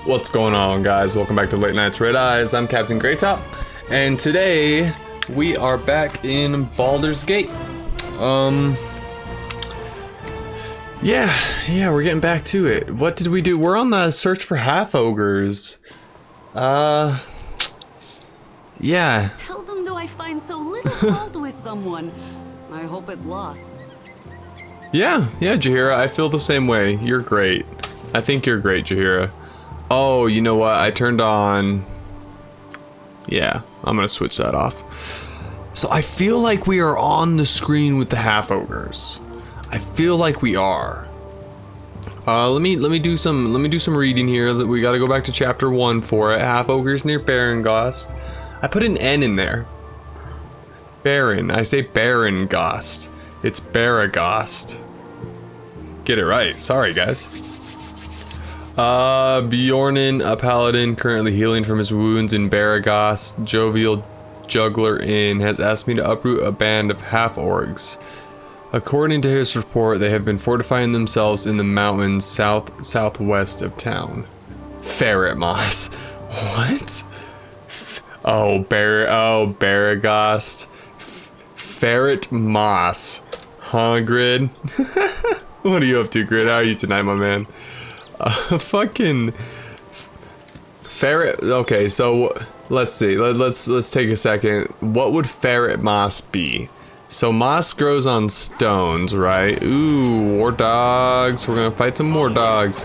What's going on, guys? Welcome back to Late Nights Red Eyes. I'm Captain Greytop, and today we are back in Baldur's Gate. Yeah, we're getting back to it. What did we do? We're on the search for half ogres. Yeah. Seldom do I find so little fault with someone. I hope it lasts. Yeah, Jaheira, I feel the same way. You're great. I think you're great, Jaheira. Oh, you know what? I turned on... Yeah, I'm gonna switch that off. So I feel like we are on the screen with the half ogres. I feel like we are. Let me do some reading here. We got to go back to chapter 1 for it. Half ogres near Barengost. I put an N in there. Baron. I say Barengost. It's Baragost. Get it right. Sorry, guys. Bjornin, a paladin currently healing from his wounds in Baragost, Jovial Juggler Inn, has asked me to uproot a band of half-orcs. According to his report, they have been fortifying themselves in the mountains southwest of town. Ferret Moss. What? Baragost. Ferret Moss. Huh, Grid? What are you up to, Grid? How are you tonight, my man? Fucking ferret. Okay, so let's see. Let's take a second. What would ferret moss be? So moss grows on stones, right? Ooh, war dogs. We're gonna fight some more dogs.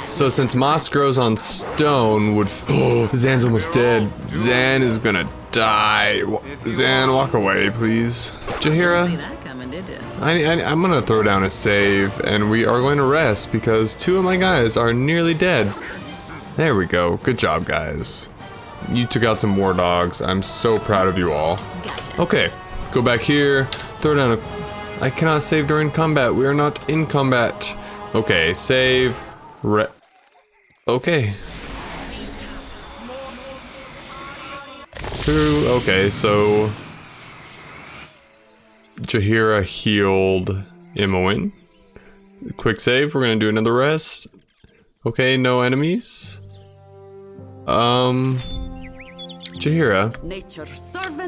So since moss grows on stone, oh, Zan's almost dead. Zan is gonna die. Zan, walk away, please. Jaheira, I'm gonna throw down a save, and we are going to rest because 2 of my guys are nearly dead. There we go. Good job, guys. You took out some war dogs. I'm so proud of you all. Okay, go back here. Throw down a... I cannot save during combat. We are not in combat. Okay, save. Okay. Okay, so... Jaheira healed Imoen. Quick save. We're gonna do another rest. Okay, no enemies. Jaheira,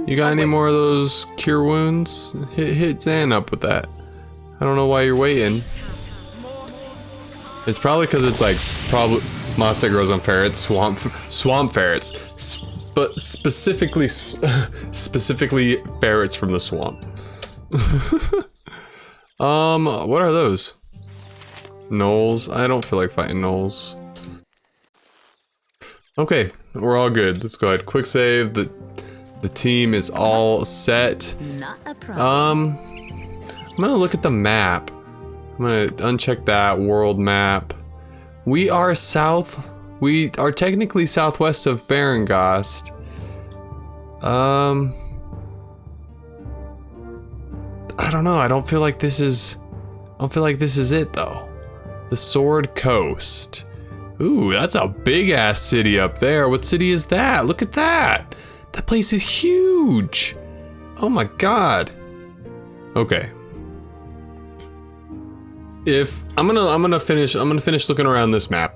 you got any more of those cure wounds? Hit Zan up with that. I don't know why you're waiting. It's probably because it's like moss that grows on ferrets, swamp ferrets, but specifically ferrets from the swamp. What are those? Gnolls? I don't feel like fighting gnolls. Okay, we're all good. Let's go ahead. Quick save. The team is all set. Not a problem. I'm gonna look at the map. I'm gonna uncheck that world map. We are technically southwest of Barengost. I don't know. I don't feel like this is it though. The Sword Coast. Ooh, that's a big ass city up there. What city is that? Look at that. That place is huge. Oh my god. Okay. I'm gonna finish looking around this map.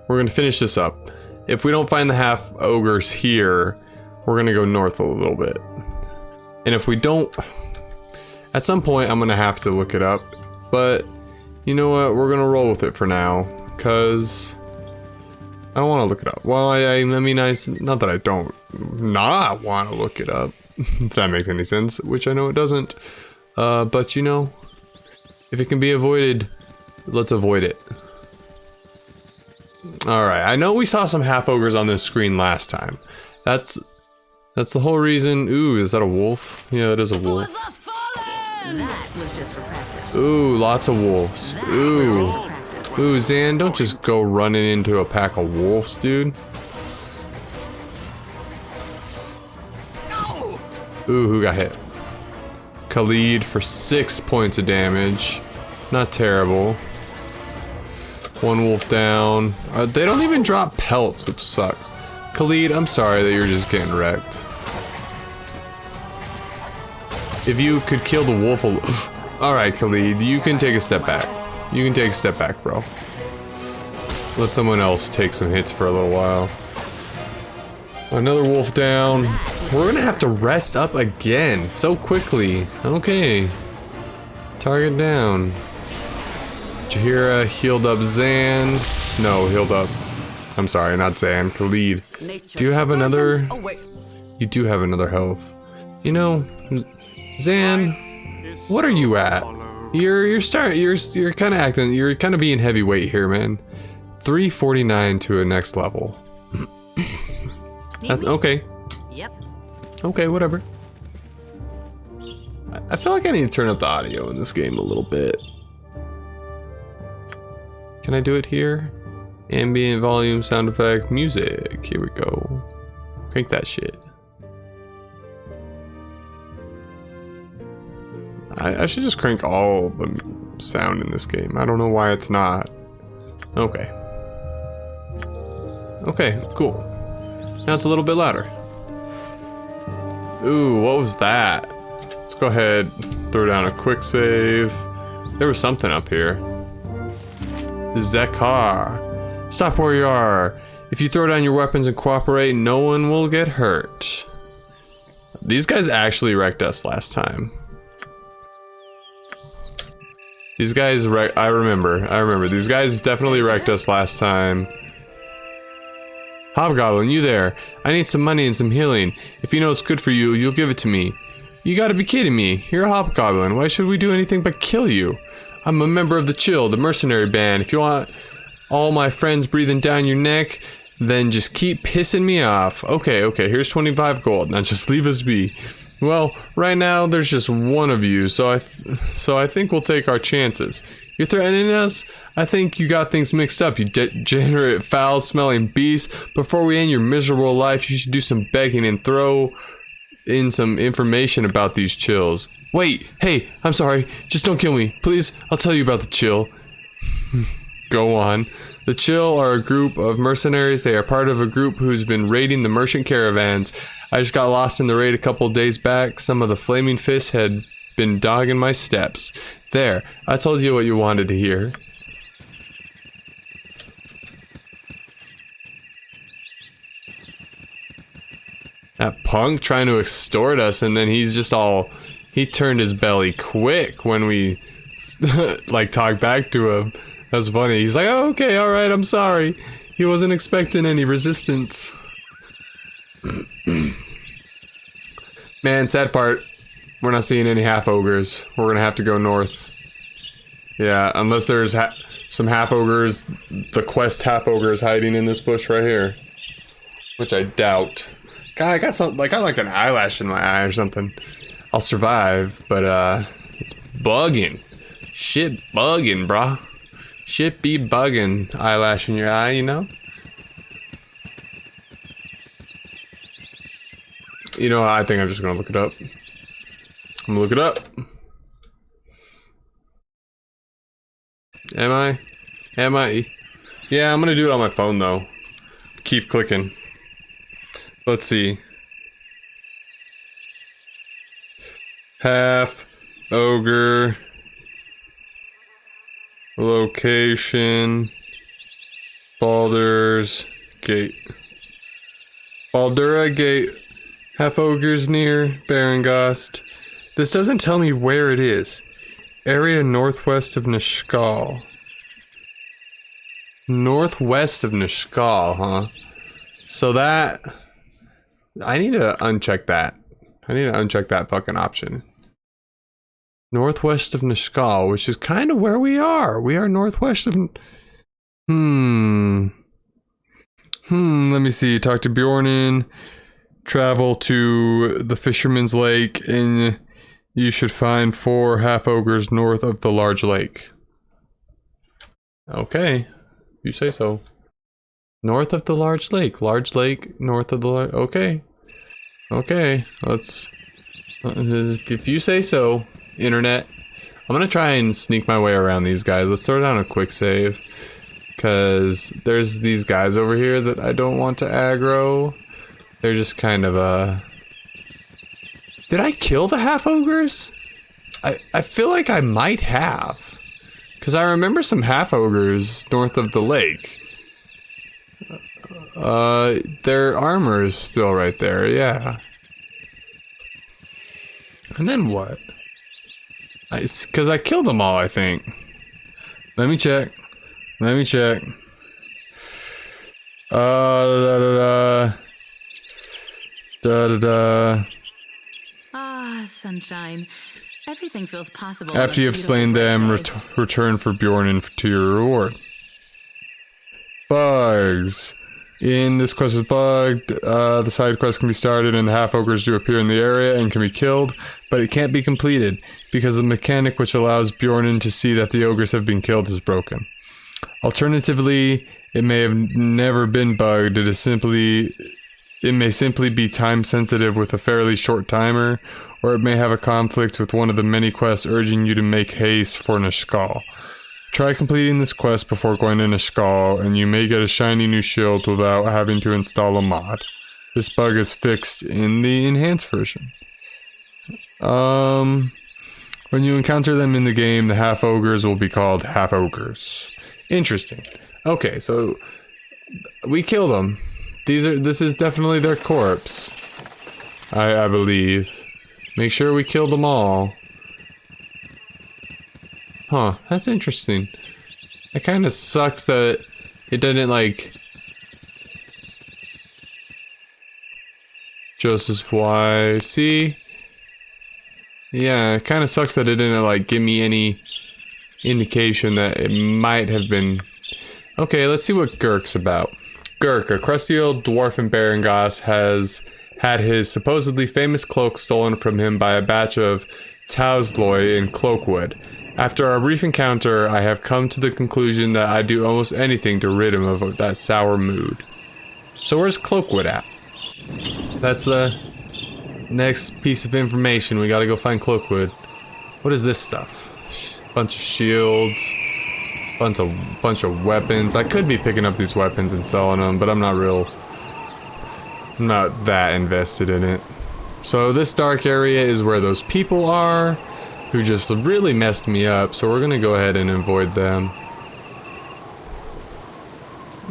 We're gonna finish this up. If we don't find the half ogres here, we're gonna go north a little bit. And if we don't, at some point I'm gonna have to look it up. But you know what? We're gonna roll with it for now, cause I don't want to look it up. Well, I mean, not that I don't not want to look it up, if that makes any sense, which I know it doesn't. But you know, if it can be avoided, let's avoid it. Alright, I know we saw some half ogres on this screen last time. That's the whole reason. Ooh, is that a wolf? Yeah, that is a wolf. That was just for practice. Ooh, lots of wolves. Ooh, Zan, don't just go running into a pack of wolves, dude. Ooh, who got hit? Khalid for 6 points of damage. Not terrible. One wolf down. They don't even drop pelts, which sucks. Khalid, I'm sorry that you're just getting wrecked. If you could kill the wolf Alright, Khalid, you can take a step back. You can take a step back, bro. let someone else take some hits for a little while. Another wolf down. We're gonna have to rest up again so quickly. Okay. Target down. Jahira healed up Zan. No, healed up. I'm sorry, not Zan. Khalid. Do you have another? You do have another health. You know, Zan, what are you at? You're kind of acting. You're kind of being heavyweight here, man. 349 to a next level. Okay. Yep. Okay, whatever. I feel like I need to turn up the audio in this game a little bit. Can I do it here? Ambient volume, sound effect, music. Here we go. Crank that shit. I should just crank all the sound in this game. I don't know why it's not. Okay. Okay, cool. Now it's a little bit louder. Ooh, what was that? Let's go ahead, throw down a quick save. There was something up here. Zekar. Stop where you are. If you throw down your weapons and cooperate, no one will get hurt. These guys actually wrecked us last time. These guys I remember. These guys definitely wrecked us last time. Hobgoblin, you there? I need some money and some healing. If you know what's good for you, you'll give it to me. You gotta be kidding me. You're a hobgoblin. Why should we do anything but kill you? I'm a member of the Chill, the mercenary band. If you want all my friends breathing down your neck, then just keep pissing me off. Okay, here's 25 gold. Now just leave us be. Well, right now there's just one of you, so I think we'll take our chances. You're threatening us? I think you got things mixed up, you degenerate, foul-smelling beast. Before we end your miserable life, you should do some begging and throw in some information about these chills. Wait, hey, I'm sorry. Just don't kill me. Please, I'll tell you about the chill. Go on. The Chill are a group of mercenaries. They are part of a group who's been raiding the merchant caravans. I just got lost in the raid a couple days back. Some of the flaming fists had been dogging my steps. There, I told you what you wanted to hear. That punk trying to extort us, and then he's just all... He turned his belly quick when we, like, talked back to him. That's funny. He's like, oh, okay, alright, I'm sorry. He wasn't expecting any resistance. Man, sad part. We're not seeing any half-ogres. We're gonna have to go north. Yeah, unless there's some half-ogres. The quest half-ogre is hiding in this bush right here. Which I doubt. God, I got something, like, I got like an eyelash in my eye or something. I'll survive, but, it's bugging. Shit bugging, brah. Shit be bugging, eyelash in your eye, you know? You know, I think I'm just gonna look it up. I'm gonna look it up. Am I? Yeah, I'm gonna do it on my phone though. Keep clicking. Let's see. Half ogre location Baldur's Gate. Baldura Gate. Half ogres near Barangost. This doesn't tell me where it is. Area northwest of Nishkal. Northwest of Nishkal, huh? So that... I need to uncheck that. I need to uncheck that fucking option. Northwest of Nishkal, which is kind of where we are. We are northwest of... Let me see. Talk to Bjornin. Travel to the Fisherman's Lake, and you should find 4 half-ogres north of the large lake. Okay. You say so. North of the large lake. Large lake, north of the large... Okay. Okay. Let's... if you say so, internet. I'm gonna try and sneak my way around these guys. Let's throw down a quick save. Because there's these guys over here that I don't want to aggro. They're just kind of, Did I kill the half-ogres? I feel like I might have. Because I remember some half-ogres north of the lake. Their armor is still right there, yeah. And then what? Because I killed them all, I think. Let me check. Let me check. Ah, sunshine. Everything feels possible. After you have slain them, return for Bjorn and to your reward. Bugs. In this quest is bugged. The side quest can be started and the half-ogres do appear in the area and can be killed, but it can't be completed because the mechanic which allows Bjorn to see that the ogres have been killed is broken. Alternatively, it may have never been bugged. It may simply be time sensitive with a fairly short timer, or it may have a conflict with one of the many quests urging you to make haste for Nishkal. Try completing this quest before going to Nishkal, and you may get a shiny new shield without having to install a mod. This bug is fixed in the enhanced version. When you encounter them in the game, the half-ogres will be called half-ogres. Interesting. Okay, so we killed them. This is definitely their corpse. I believe. Make sure we killed them all. Huh, that's interesting. It kind of sucks that it didn't, like... Joseph Y. See? Yeah, it kind of sucks that it didn't, like, give me any indication that it might have been... Okay, let's see what Gurk's about. Gurk, a crusty old dwarf in Berengas, has had his supposedly famous cloak stolen from him by a batch of Tausloi in Cloakwood. After our brief encounter, I have come to the conclusion that I'd do almost anything to rid him of that sour mood. So where's Cloakwood at? That's the next piece of information. We gotta go find Cloakwood. What is this stuff? Bunch of shields. Bunch of weapons. I could be picking up these weapons and selling them, but I'm not that invested in it. So this dark area is where those people are, who just really messed me up, so we're gonna go ahead and avoid them.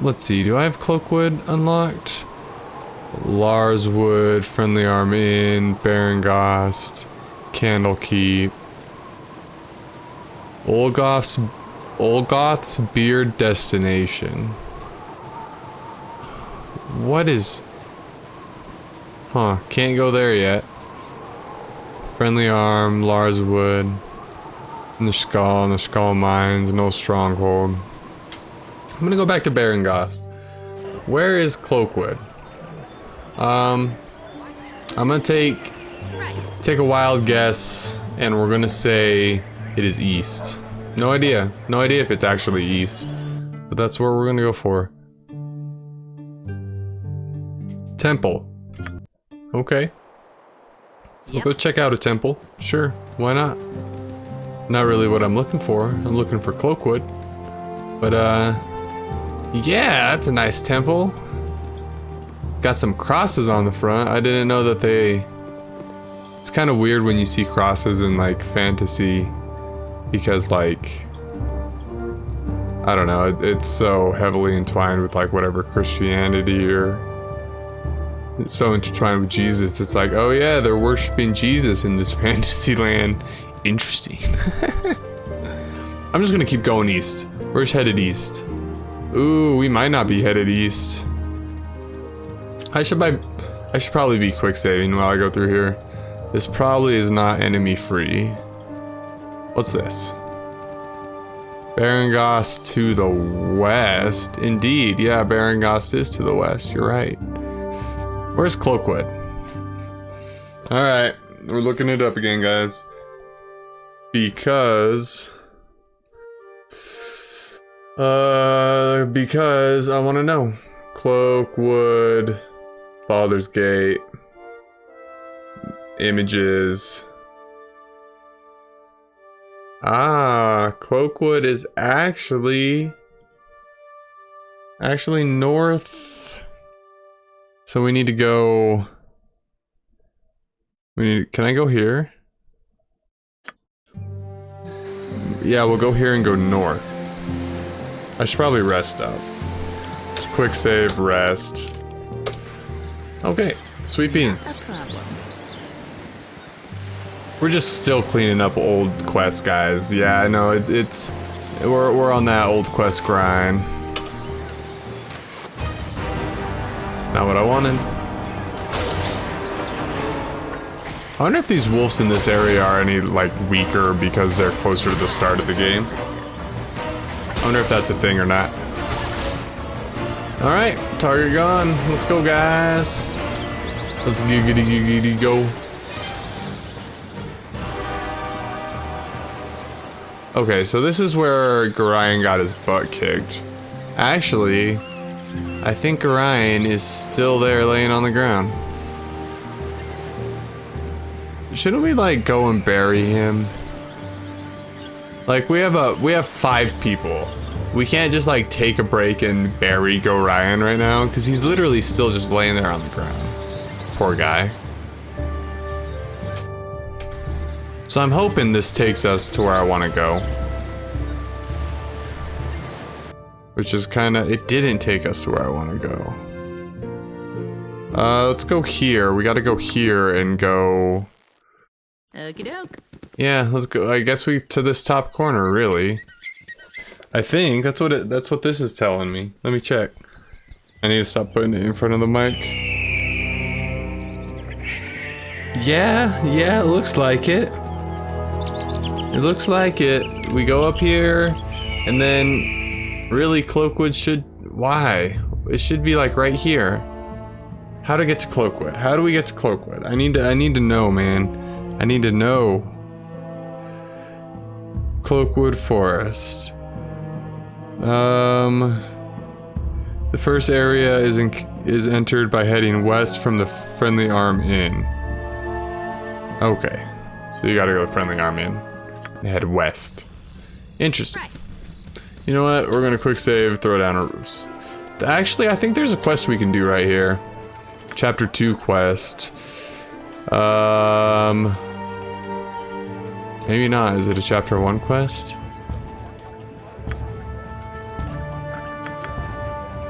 Let's see, do I have Cloakwood unlocked? Larswood, Friendly Arm Inn, Berengost, Candlekeep, Olgoth's Beard Destination. What is... Huh, can't go there yet. Friendly Arm, Larswood, Nishkal Mines, no Stronghold. I'm gonna go back to Berengost. Where is Cloakwood? I'm gonna take a wild guess, and we're gonna say it is east. No idea if it's actually east, but that's where we're gonna go for. Temple. Okay. We'll go check out a temple. Sure, why not? Not really what I'm looking for. I'm looking for Cloakwood. But, yeah, that's a nice temple. Got some crosses on the front. I didn't know that they... It's kind of weird when you see crosses in, like, fantasy. Because, like... I don't know, it's so heavily entwined with, like, whatever Christianity or... It's so intertwined with Jesus. It's like, oh yeah, they're worshiping Jesus in this fantasy land. Interesting. I'm just gonna keep going east. We're just headed east. Ooh, we might not be headed east. I should probably be quick saving while I go through here. This probably is not enemy free. What's this? Berengost to the west. Indeed, yeah, Berengost is to the west. You're right. Where's Cloakwood? Alright, we're looking it up again, guys. Because I want to know. Cloakwood, Baldur's Gate, images. Cloakwood is actually north. So we need to go... Can I go here? Yeah, we'll go here and go north. I should probably rest up. Quick save, rest. Okay, sweet beans. We're just still cleaning up old quests, guys. Yeah, I know we're on that old quest grind. Not what I wanted. I wonder if these wolves in this area are any like weaker because they're closer to the start of the game. I wonder if that's a thing or not. All right, target gone. Let's go, guys. Let's giggity go. Okay, so this is where Gorion got his butt kicked. Actually, I think Gorion is still there laying on the ground. Shouldn't we like go and bury him? Like we have 5 people. We can't just like take a break and bury Gorion right now because he's literally still just laying there on the ground. Poor guy. So I'm hoping this takes us to where I want to go. Which is kind of, it didn't take us to where I want to go. Let's go here. We got to go here and go. Okie doke. Yeah, let's go. I guess we to this top corner, really. I think that's what this is telling me. Let me check. I need to stop putting it in front of the mic. Yeah, it looks like it. It looks like it. We go up here, and then really Cloakwood should. Why? It should be like right here. How to get to Cloakwood? How do we get to Cloakwood? I need to know, man. I need to know. Cloakwood Forest. The first area is entered by heading west from the Friendly Arm Inn. Okay, so you gotta go to Friendly Arm Inn and head west. Interesting. Right. You know what? We're gonna quick save, throw down a roost. Actually, I think there's a quest we can do right here. Chapter 2 quest. Maybe not. Is it a chapter 1 quest?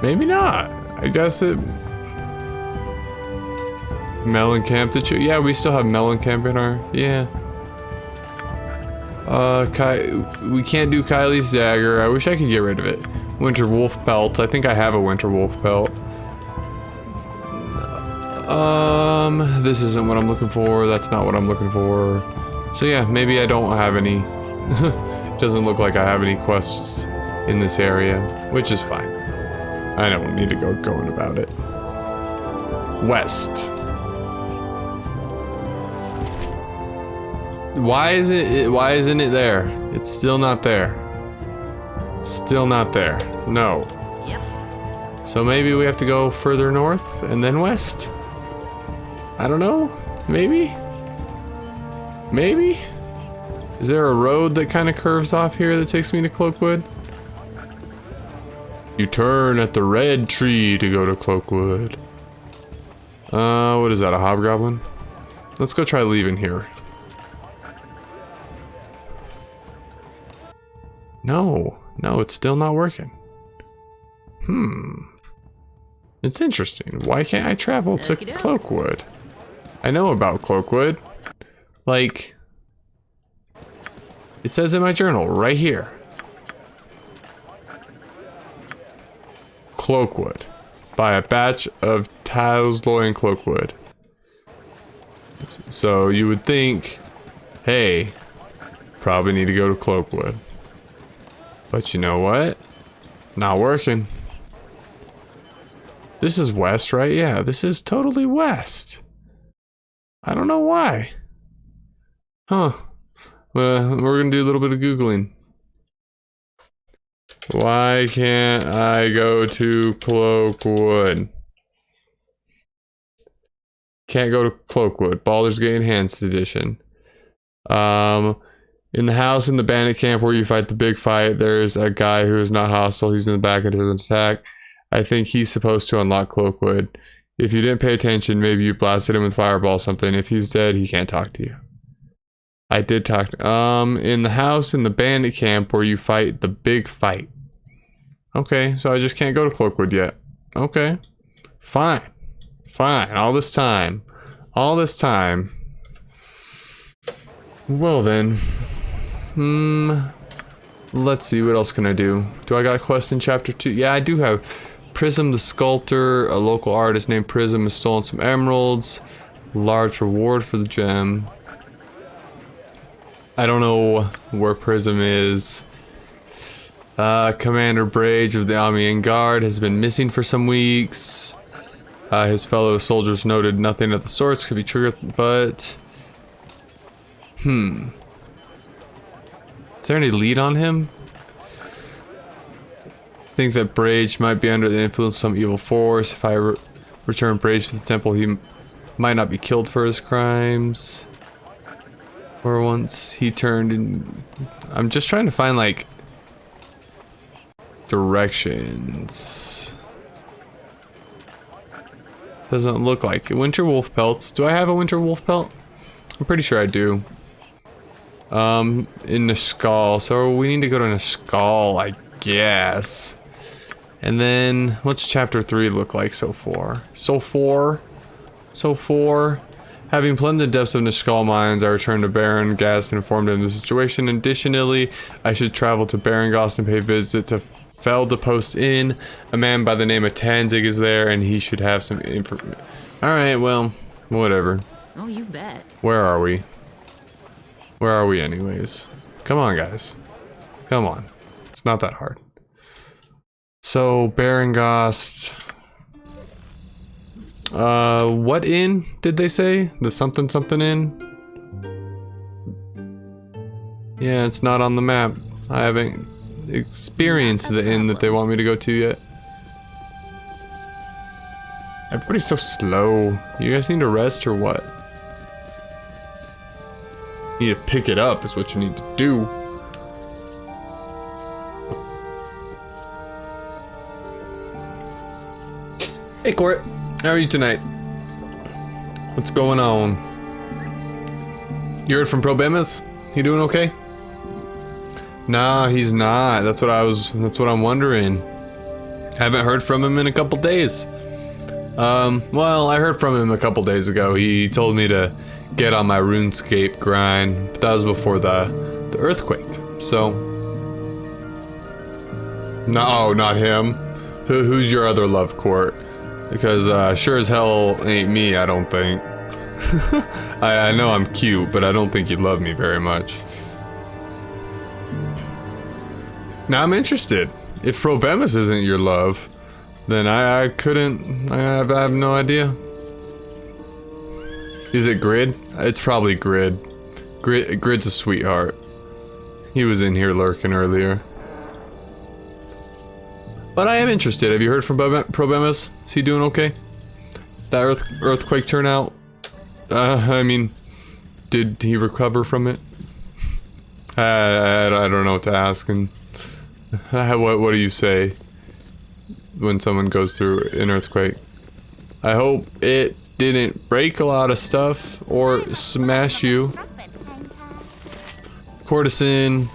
Maybe not. I guess it. Mellencamp the yeah, we still have Mellencamp in our yeah. We can't do Kylie's dagger. I wish I could get rid of it. Winter wolf pelt. I think I have a winter wolf pelt. This isn't what I'm looking for. That's not what I'm looking for. So yeah, maybe I don't have any. Doesn't look like I have any quests in this area, which is fine. I don't need to go going about it. West. Why isn't it there? It's still not there. Still not there. No. Yep. So maybe we have to go further north and then west? I don't know. Maybe? Maybe? Is there a road that kind of curves off here that takes me to Cloakwood? You turn at the red tree to go to Cloakwood. What is that, a hobgoblin? Let's go try leaving here. No, it's still not working. It's interesting. Why can't I travel to Cloakwood? I know about Cloakwood. Like, it says in my journal right here. Cloakwood. Buy a batch of Talsloy and Cloakwood. So you would think, hey, probably need to go to Cloakwood. But you know what? Not working. This is west, right? Yeah, this is totally west. I don't know why. Huh. Well, we're gonna do a little bit of Googling. Why can't I go to Cloakwood? Can't go to Cloakwood. Baldur's Gate Enhanced Edition. In the house in the bandit camp where you fight the big fight, there's a guy who is not hostile. He's in the back and doesn't attack. I think he's supposed to unlock Cloakwood. If you didn't pay attention, maybe you blasted him with fireball or something. If he's dead, he can't talk to you. I did talk to, in the house in the bandit camp where you fight the big fight. Okay, so I just can't go to Cloakwood yet. Okay. Fine. Fine. All this time. All this time. Well then. Let's see, what else can I do? Do I got a quest in chapter 2? Yeah, I do have. Prism the sculptor, a local artist named Prism has stolen some emeralds. Large reward for the gem. I don't know where Prism is. Commander Brage of the Amiens Guard has been missing for some weeks. His fellow soldiers noted nothing of the sorts could be triggered, but... Is there any lead on him? I think that Brage might be under the influence of some evil force. If I return Brage to the temple, he might not be killed for his crimes. Or once he turned in... I'm just trying to find, like... directions. Doesn't look like it. Winter wolf pelts. Do I have a winter wolf pelt? I'm pretty sure I do. In Nishkal. So we need to go to Nishkal, I guess. And then, what's chapter 3 look like so far? So far. Having plumbed the depths of Nishkal mines, I returned to Baron Gast and informed him of the situation. Additionally, I should travel to Baron Gast and pay visit to Feld Post Inn. A man by the name of Tanzig is there, and he should have some information. Alright, well, whatever. Oh, you bet. Where are we? Where are we anyways? Come on, guys. Come on. It's not that hard. So, Baron Gast. What inn did they say? The something something inn? Yeah, it's not on the map. I haven't experienced the inn that they want me to go to yet. Everybody's so slow. You guys need to rest or what? You need to pick it up is what you need to do. Hey Court, how are you tonight? What's going on? You heard from Probemus? He doing okay? Nah, he's not. That's what I'm wondering. Haven't heard from him in a couple days. Well, I heard from him a couple days ago. He told me to get on my RuneScape grind, but that was before the earthquake. So, no, not him. Who's your other love, Court? Because sure as hell ain't me, I don't think. I know I'm cute, but I don't think you love me very much. Now I'm interested. If Probemus isn't your love, then I couldn't. I have no idea. Is it Grid? It's probably Grid. Grid's a sweetheart. He was in here lurking earlier. But I am interested. Have you heard from Probemus? Is he doing okay? That earthquake turnout? I mean, did he recover from it? I don't know what to ask him. What do you say when someone goes through an earthquake? I hope it didn't break a lot of stuff or smash you. Courtesan.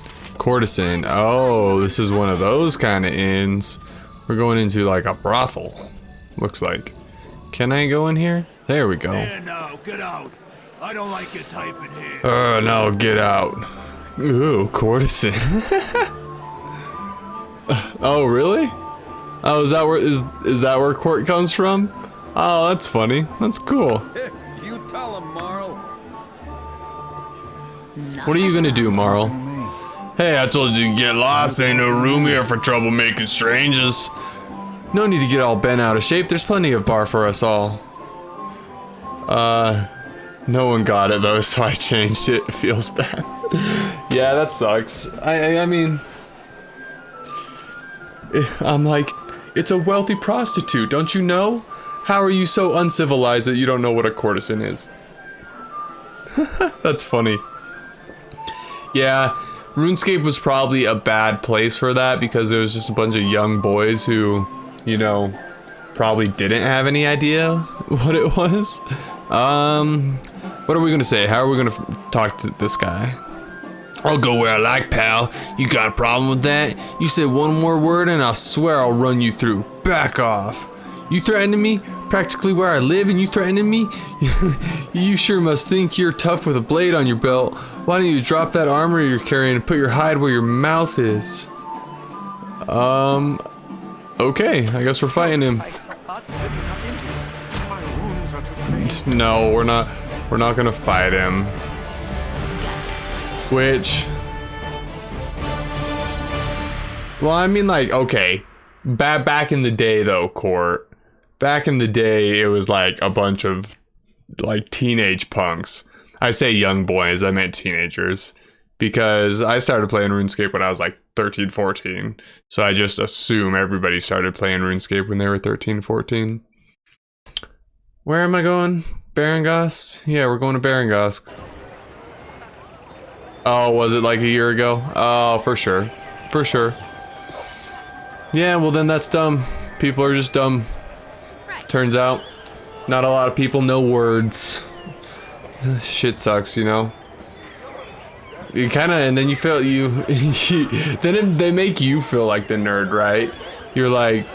Oh, this is one of those kind of inns. We're going into like a brothel. Looks like. Can I go in here? There we go. Yeah, no, get out. I don't like your type in here. No, get out. Ooh, Courtesan. Oh, really? Oh, is that where Court comes from? Oh, that's funny. That's cool. You tell him, Marl. What are you gonna do, Marl? Hey, I told you to get lost. Ain't no room here for troublemaking strangers. No need to get all bent out of shape. There's plenty of bar for us all. No one got it though, so I changed it. It feels bad. Yeah, that sucks. I mean, I'm like, it's a wealthy prostitute, don't you know? How are you so uncivilized that you don't know what a courtesan is? That's funny. Yeah, RuneScape was probably a bad place for that because it was just a bunch of young boys who, you know, probably didn't have any idea what it was. What are we gonna say? How are we gonna talk to this guy? I'll go where I like, pal. You got a problem with that? You say one more word and I swear I'll run you through. Back off. You threatening me? Practically where I live and you threatening me? You sure must think you're tough with a blade on your belt. Why don't you drop that armor you're carrying and put your hide where your mouth is? Okay, I guess we're fighting him. No, we're not gonna fight him. Which, well, I mean, like, okay, back in the day though, Court. Back in the day, it was like a bunch of like teenage punks. I say young boys, I meant teenagers. Because I started playing RuneScape when I was like 13, 14. So I just assume everybody started playing RuneScape when they were 13, 14. Where am I going? Barangost? Yeah, we're going to Barangost. Oh, was it like a year ago? Oh, for sure. For sure. Yeah, well then that's dumb. People are just dumb. Turns out, not a lot of people know words. Shit sucks, you know? You kind of, and then you feel then they make you feel like the nerd, right? You're like,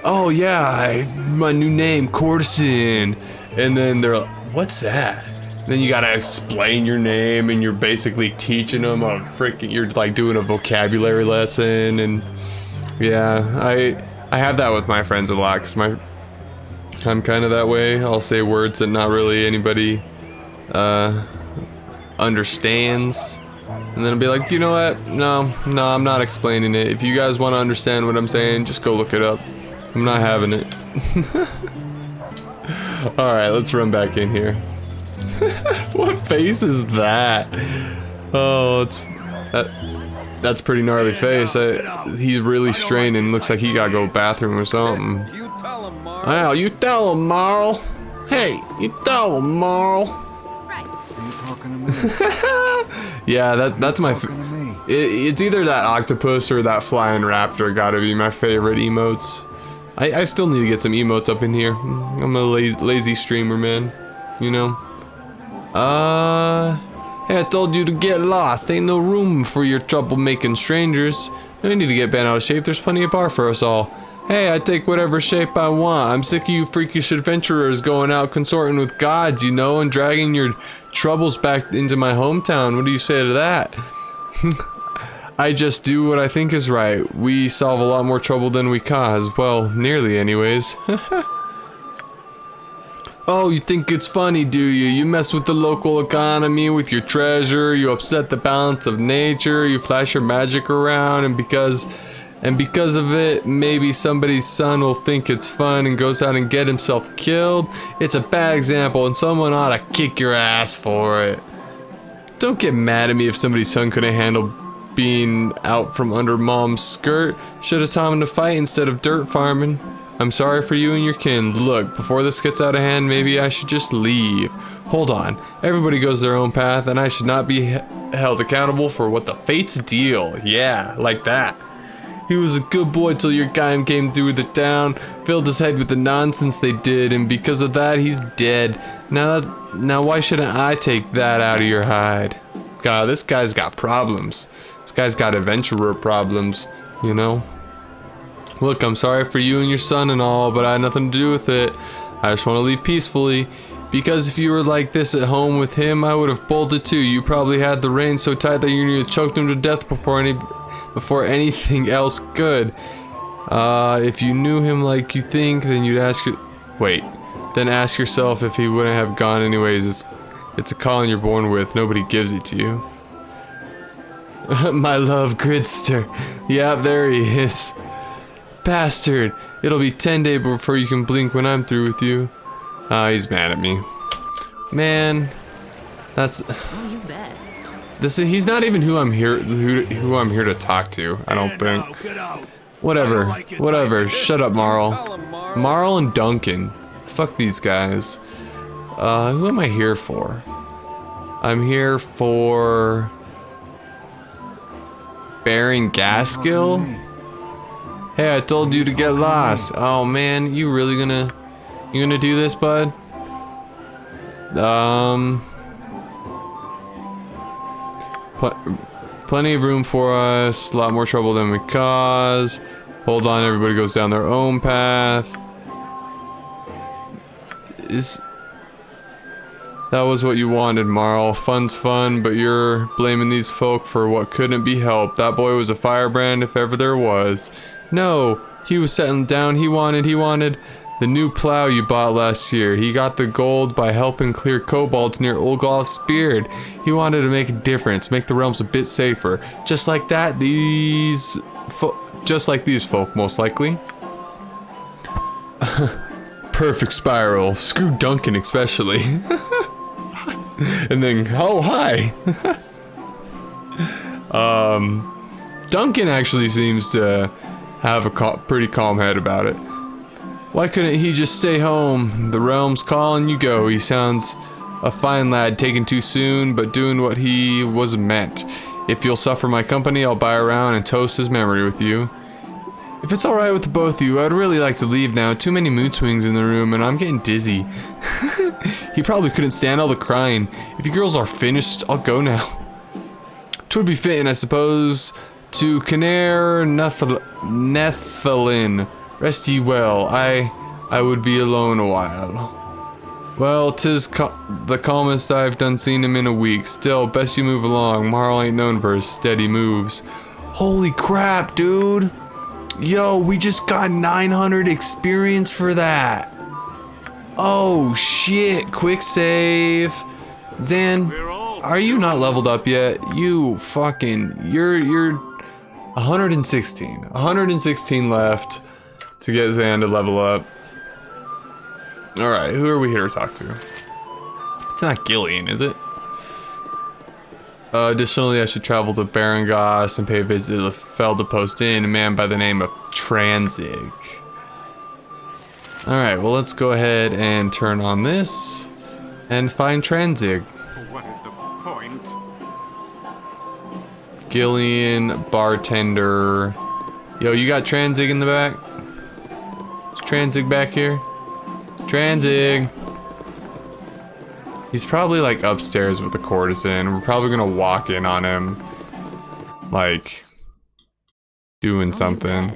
oh yeah, my new name, Courtesan. And then they're like, what's that? Then you gotta explain your name, and you're basically teaching them a freaking, you're like doing a vocabulary lesson. And yeah, I have that with my friends a lot, because I'm kind of that way. I'll say words that not really anybody understands. And then I'll be like, you know what? No, I'm not explaining it. If you guys want to understand what I'm saying, just go look it up. I'm not having it. Alright, let's run back in here. What face is that? Oh, that's pretty gnarly face. He's really straining. Looks like he gotta go bathroom or something. I know, you tell him, Marl. Hey, you tell him, Marl. Yeah, that's my. It's either that octopus or that flying raptor. Gotta be my favorite emotes. I still need to get some emotes up in here. I'm a lazy streamer, man. You know. Hey, I told you to get lost. Ain't no room for your troublemaking strangers. No need to get bent out of shape. There's plenty of bar for us all. Hey, I take whatever shape I want. I'm sick of you freakish adventurers going out consorting with gods, you know, and dragging your troubles back into my hometown. What do you say to that? I just do what I think is right. We solve a lot more trouble than we cause. Well, nearly anyways. Oh, you think it's funny, do you? You mess with the local economy with your treasure, you upset the balance of nature, you flash your magic around, and because of it, maybe somebody's son will think it's fun and goes out and get himself killed. It's a bad example, and someone ought to kick your ass for it. Don't get mad at me if somebody's son couldn't handle being out from under mom's skirt. Should have taught him to fight instead of dirt farming. I'm sorry for you and your kin. Look, before this gets out of hand, maybe I should just leave. Hold on. Everybody goes their own path, and I should not be held accountable for what the fates deal. Yeah, like that. He was a good boy till your guy came through the town, filled his head with the nonsense they did, and because of that, he's dead. Now why shouldn't I take that out of your hide? God, this guy's got problems. This guy's got adventurer problems, you know? Look, I'm sorry for you and your son and all, but I had nothing to do with it. I just want to leave peacefully. Because if you were like this at home with him, I would have bolted too. You probably had the reins so tight that you nearly choked him to death before anything else could. If you knew him like you think, then you'd ask yourself if he wouldn't have gone anyways. It's a calling you're born with. Nobody gives it to you. My love, Gridster. Yeah, there he is. Bastard. It'll be 10 days before you can blink when I'm through with you. He's mad at me. Man, that's. Oh, you bet. He's not even who I'm here to talk to. I don't think. Whatever. Shut up, Marl. Marl and Duncan. Fuck these guys. Who am I here for? I'm here for Baron Gaskill. Hey, I told you to get lost. Oh man, you really gonna do this, bud? Plenty of room for us. A lot more trouble than we cause. Hold on, everybody goes down their own path. That was what you wanted, Marl. Fun's fun, but you're blaming these folk for what couldn't be helped. That boy was a firebrand if ever there was. No, he was settling down. He wanted the new plow you bought last year. He got the gold by helping clear kobolds near Olgoth's beard. He wanted to make a difference, make the realms a bit safer. Just like that, just like these folk, most likely. Perfect spiral. Screw Duncan especially. And then, oh, hi. Duncan actually seems to have a pretty calm head about it. Why couldn't he just stay home? The realm's calling, you go. He sounds a fine lad, taken too soon, but doing what he was meant. If you'll suffer my company, I'll buy around and toast his memory with you. If it's alright with the both of you, I'd really like to leave now. Too many mood swings in the room and I'm getting dizzy. He probably couldn't stand all the crying. If you girls are finished, I'll go now. 'Twould be fitting, I suppose, to Canair Nethelin. Rest ye well. I would be alone a while. Well, 'tis the calmest I've done seen him in a week. Still, best you move along. Marl ain't known for his steady moves. Holy crap, dude! Yo, we just got 900 experience for that. Oh shit, quick save. Zan, are you not leveled up yet? You fucking, you're 116. 116 left to get Zan to level up. Alright, who are we here to talk to? It's not Gillian, is it? Additionally, I should travel to Barangas and pay a visit to the Felda Post Inn, a man by the name of Tranzig. Alright, well let's go ahead and turn on this and find Tranzig. What is the point? Gillian, bartender. Yo, you got Tranzig in the back? Is Tranzig back here? Tranzig! He's probably like upstairs with the courtesan. We're probably gonna walk in on him. Like, doing something.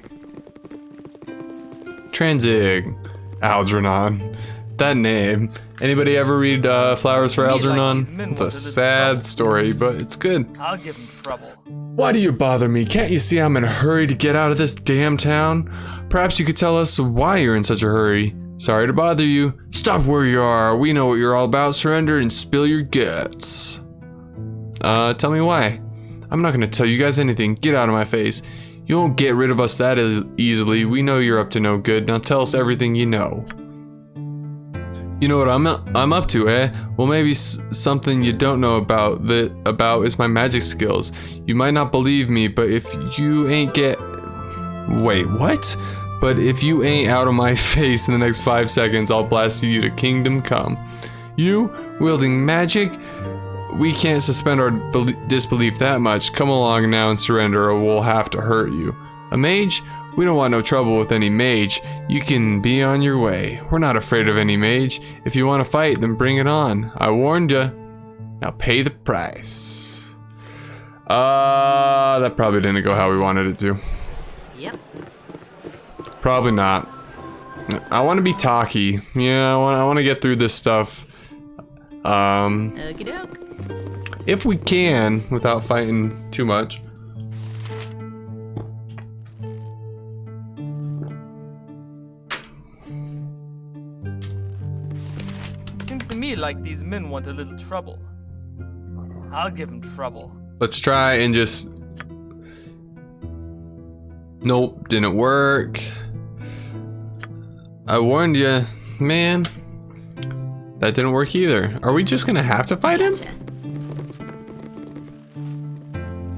Tranzig. Algernon. That name. Anybody ever read Flowers for Algernon? It's a sad story, but it's good. I'll give him trouble. Why do you bother me? Can't you see I'm in a hurry to get out of this damn town? Perhaps you could tell us why you're in such a hurry. Sorry to bother you. Stop where you are. We know what you're all about. Surrender and spill your guts. Tell me why. I'm not gonna tell you guys anything. Get out of my face. You won't get rid of us that easily. We know you're up to no good. Now tell us everything you know. You know what I'm up to, eh? Well, maybe something you don't know about is my magic skills. You might not believe me, but if you ain't Wait, what? But if you ain't out of my face in the next 5 seconds, I'll blast you to kingdom come. You, wielding magic? We can't suspend our disbelief that much. Come along now and surrender or we'll have to hurt you. A mage? We don't want no trouble with any mage. You can be on your way. We're not afraid of any mage. If you want to fight, then bring it on. I warned ya. Now pay the price. That probably didn't go how we wanted it to. Yep. Probably not. I want to be talky. Yeah, I want to get through this stuff. Okie doke. If we can, without fighting too much. Seems to me like these men want a little trouble. I'll give them trouble. Let's try and just... Nope, didn't work. I warned you, man. That didn't work either. Are we just gonna have to fight him?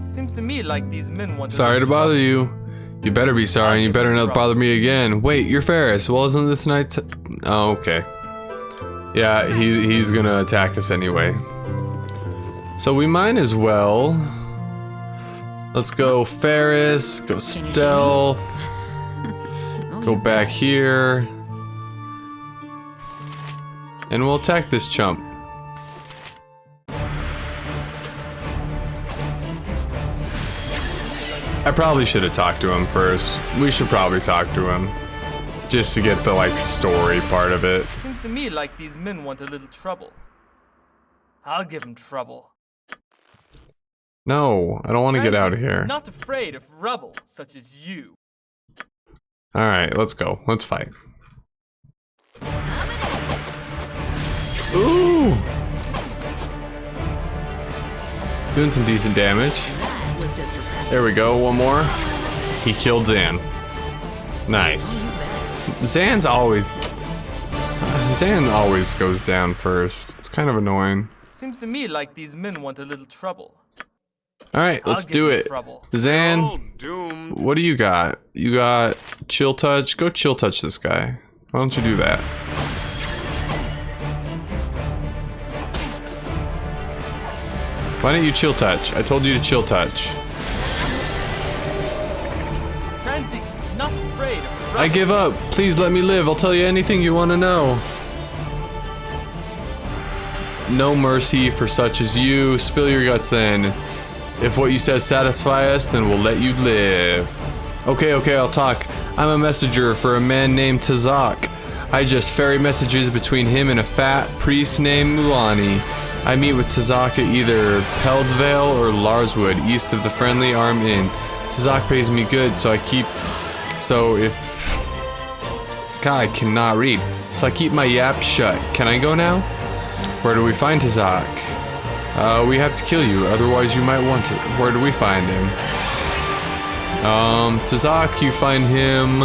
Seems to me like these men want. Sorry to bother you. You better be sorry, and you better not bother me again. Wait, you're Ferris. Well, isn't this night? Oh, okay. Yeah, he's gonna attack us anyway. So we might as well. Let's go Ferris. Go stealth. Go back here. And we'll attack this chump. probably should have talked to him first. We should probably talk to him. Just to get the, like, story part of it. Seems to me like these men want a little trouble. I'll give them trouble. No, I don't want to get out of Francis, here. Not afraid of rubble such as you. Alright, let's go. Let's fight. Ooh! Doing some decent damage. That was just for practice. There we go, one more. He killed Zan. Nice. Zan always goes down first. It's kind of annoying. Seems to me like these men want a little trouble. Alright, let's I'll give do them it. trouble. Zan, All doomed. what do you got? You got chill touch? Go chill touch this guy. Why don't you do that? Why don't you chill touch? I told you to chill touch. Francis, not afraid of rubble. I give up. Please let me live. I'll tell you anything you want to know. No mercy for such as you. Spill your guts then. If what you said satisfy us, then we'll let you live. Okay, I'll talk. I'm a messenger for a man named Tazak. I just ferry messages between him and a fat priest named Mulani. I meet with Tazak at either Peldvale or Larswood, east of the Friendly Arm Inn. Tazak pays me good, so I keep cannot read. So I keep my yap shut. Can I go now? Where do we find Tazak? We have to kill you, otherwise you might want it. Where do we find him? Tazak, you find him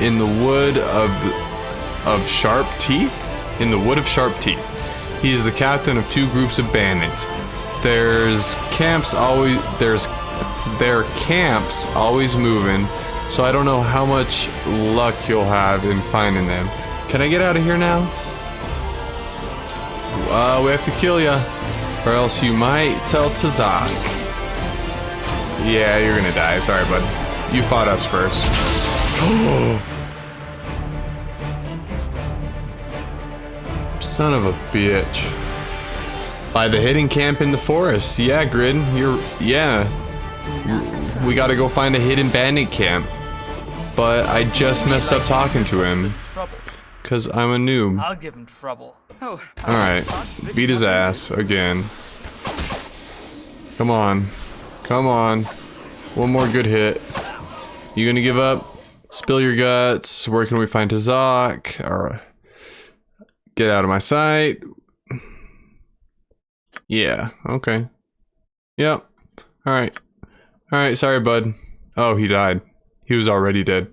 in the wood of Sharp Teeth? In the wood of Sharp Teeth. He is the captain of 2 groups of bandits. Their camps always moving, so I don't know how much luck you'll have in finding them. Can I get out of here now? We have to kill ya, or else you might tell Tazak. Yeah, you're gonna die. Sorry, bud. You fought us first. Son of a bitch. By the hidden camp in the forest. Yeah, Grid. We gotta go find a hidden bandit camp. But I just messed up talking to him. Trouble. Because I'm a noob. I'll give him trouble. Alright. Beat his ass again. Come on. Come on. One more good hit. You gonna give up? Spill your guts. Where can we find Tazak? Or get out of my sight. Yeah, okay. Yep. Alright. Alright, sorry, bud. Oh, he died. He was already dead.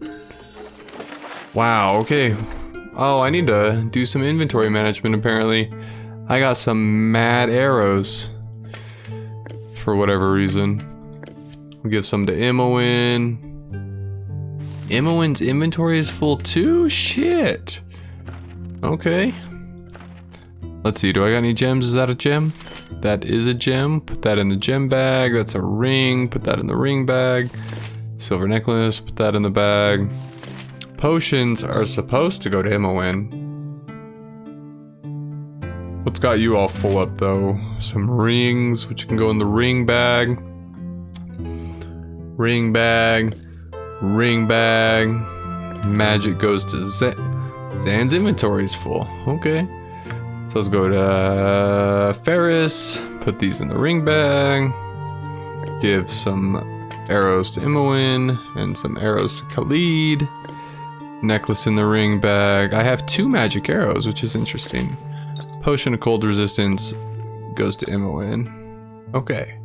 Wow, okay. Oh, I need to do some inventory management, apparently. I got some mad arrows. For whatever reason. We'll give some to Imoen. Imoen's inventory is full too? Shit. Okay. Let's see, do I got any gems? Is that a gem? That is a gem. Put that in the gem bag. That's a ring. Put that in the ring bag. Silver necklace. Put that in the bag. Potions are supposed to go to Imoen. What's got you all full up though? Some rings, which can go in the ring bag. Ring bag. Ring bag. Magic goes to Zan's inventory is full. Okay. So let's go to Ferris. Put these in the ring bag. Give some arrows to Imoen and some arrows to Khalid. Necklace in the ring bag. I have 2 magic arrows, which is interesting. Potion of cold resistance goes to Imoen. Okay.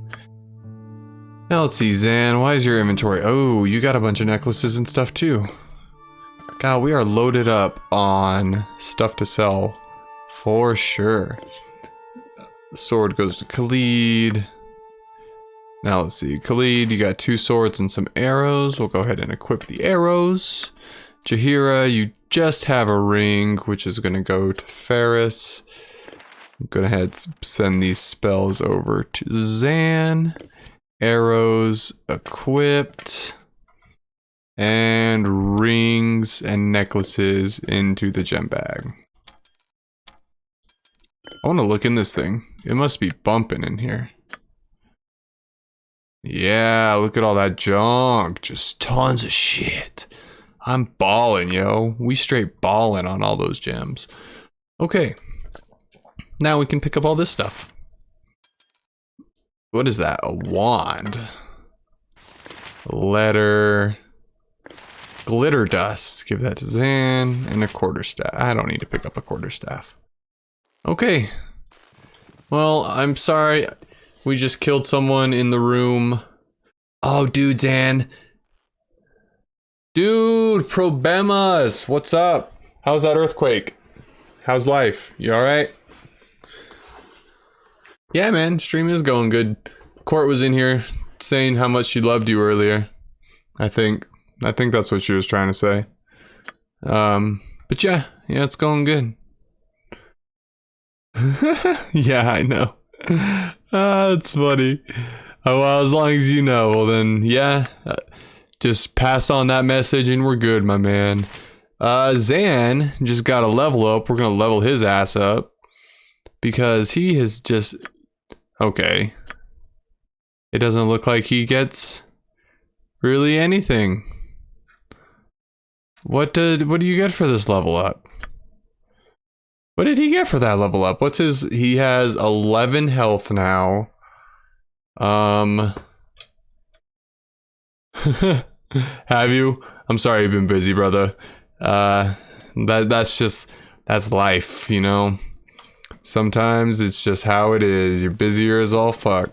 Now let's see, Zan, why is your inventory? Oh, you got a bunch of necklaces and stuff too. God, we are loaded up on stuff to sell. For sure. The sword goes to Khalid. Now let's see, Khalid, you got 2 swords and some arrows. We'll go ahead and equip the arrows. Jahira, you just have a ring, which is going to go to Ferris. I'm going to head send these spells over to Zan. Arrows equipped. And rings and necklaces into the gem bag. I want to look in this thing. It must be bumping in here. Yeah, look at all that junk. Just tons of shit. I'm balling, yo. We straight balling on all those gems. Okay. Now we can pick up all this stuff. What is that? A wand. A letter. Glitter dust. Give that to Zan. And a quarterstaff. I don't need to pick up a quarterstaff. Okay. Well, I'm sorry. We just killed someone in the room. Oh, dude, Zan. Dude, Problemas. What's up? How's that earthquake? How's life? You alright? Yeah, man. Stream is going good. Court was in here saying how much she loved you earlier. I think that's what she was trying to say. But yeah, it's going good. Yeah, I know. That's funny. Oh, well, as long as you know, well then, yeah. Just pass on that message and we're good, my man. Zan just got a level up. We're gonna level his ass up. Because he is just... Okay. It doesn't look like he gets... really anything. What do you get for this level up? What did he get for that level up? What's his... He has 11 health now. Have you? I'm sorry you've been busy, brother. That's life, you know? Sometimes it's just how it is. You're busier as all fuck.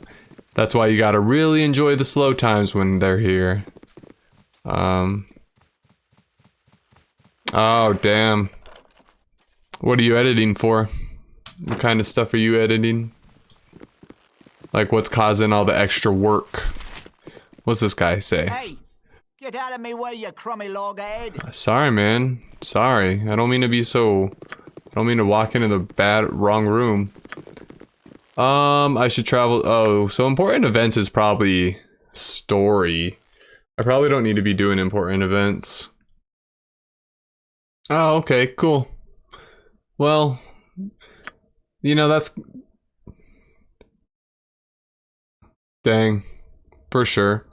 That's why you gotta really enjoy the slow times when they're here. Oh, damn. What are you editing for? What kind of stuff are you editing? Like, what's causing all the extra work? What's this guy say? Hey, get out of me way, you crummy loghead. Sorry, man. Sorry. I don't mean to be so... I don't mean to walk into the wrong room. I should travel... Oh, so important events is probably story. I probably don't need to be doing important events. Oh, okay, cool. Well, you know, that's... Dang. For sure.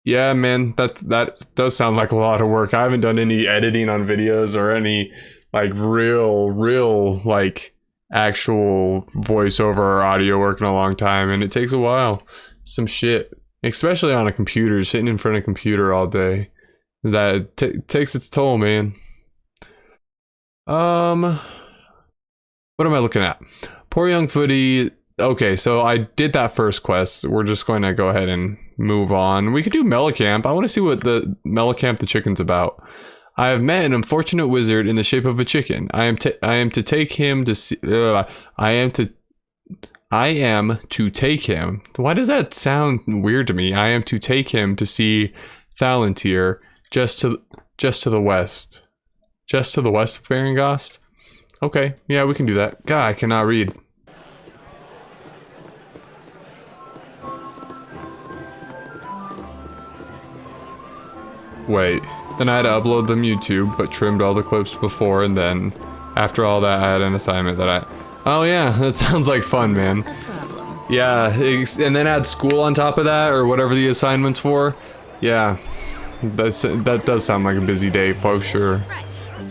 Yeah, man, that does sound like a lot of work. I haven't done any editing on videos or any, like, real, like, actual voiceover or audio work in a long time, and it takes a while. Some shit. Especially on a computer, sitting in front of a computer all day. That takes its toll, man. What am I looking at? Poor Young Footy. Okay, so I did that first quest. We're just going to go ahead and move on. We could do Mellicamp. I want to see what the Mellicamp the chicken's about. I have met an unfortunate wizard in the shape of a chicken. I am to take him to see... I am to take him... Why does that sound weird to me? I am to take him to see Thalantir just to the west. Just to the west of Berengost? Okay, yeah, we can do that. God, I cannot read. Wait, then I had to upload them YouTube, but trimmed all the clips before, and then after all that, I had an assignment that I... Oh yeah, that sounds like fun, man. Yeah, and then add school on top of that, or whatever the assignment's for. Yeah, that does sound like a busy day, for sure.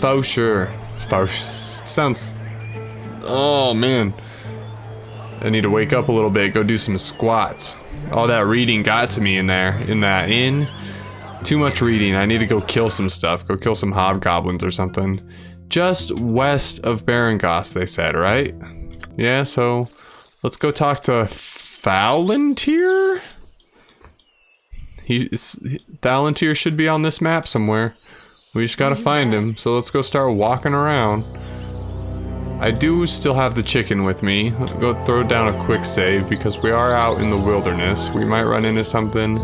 For sure. Sounds... Oh, man. I need to wake up a little bit, go do some squats. All that reading got to me in there, Too much reading. I need to go kill some stuff. Go kill some hobgoblins or something. Just west of Berengost, they said, right? Yeah, so let's go talk to Thalantir? Thalantir should be on this map somewhere. We just gotta find him. So let's go start walking around. I do still have the chicken with me. Let's go throw down a quick save because we are out in the wilderness. We might run into something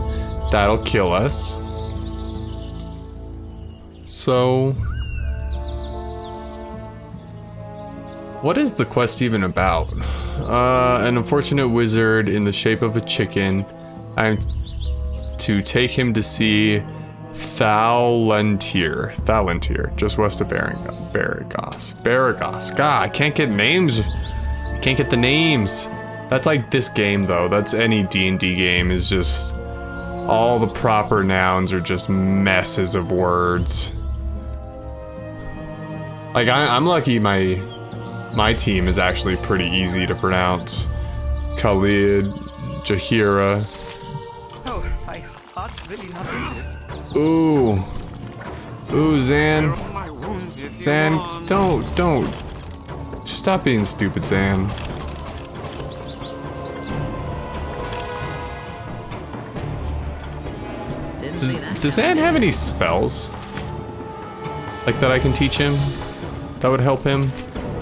that'll kill us. So, what is the quest even about? An unfortunate wizard in the shape of a chicken. I'm to take him to see Thalantir, just west of Berengost. God, I can't get names. I can't get the names. That's like this game though. That's any D&D game is just all the proper nouns are just messes of words. Like I'm lucky my team is actually pretty easy to pronounce. Khalid, Jahira. Oh, my heart's really not in this. Ooh. Ooh, Zan. My wounds if you Zan, want. don't. Stop being stupid, Zan. Didn't see that. Does Zan have any spells? Like that I can teach him? That would help him?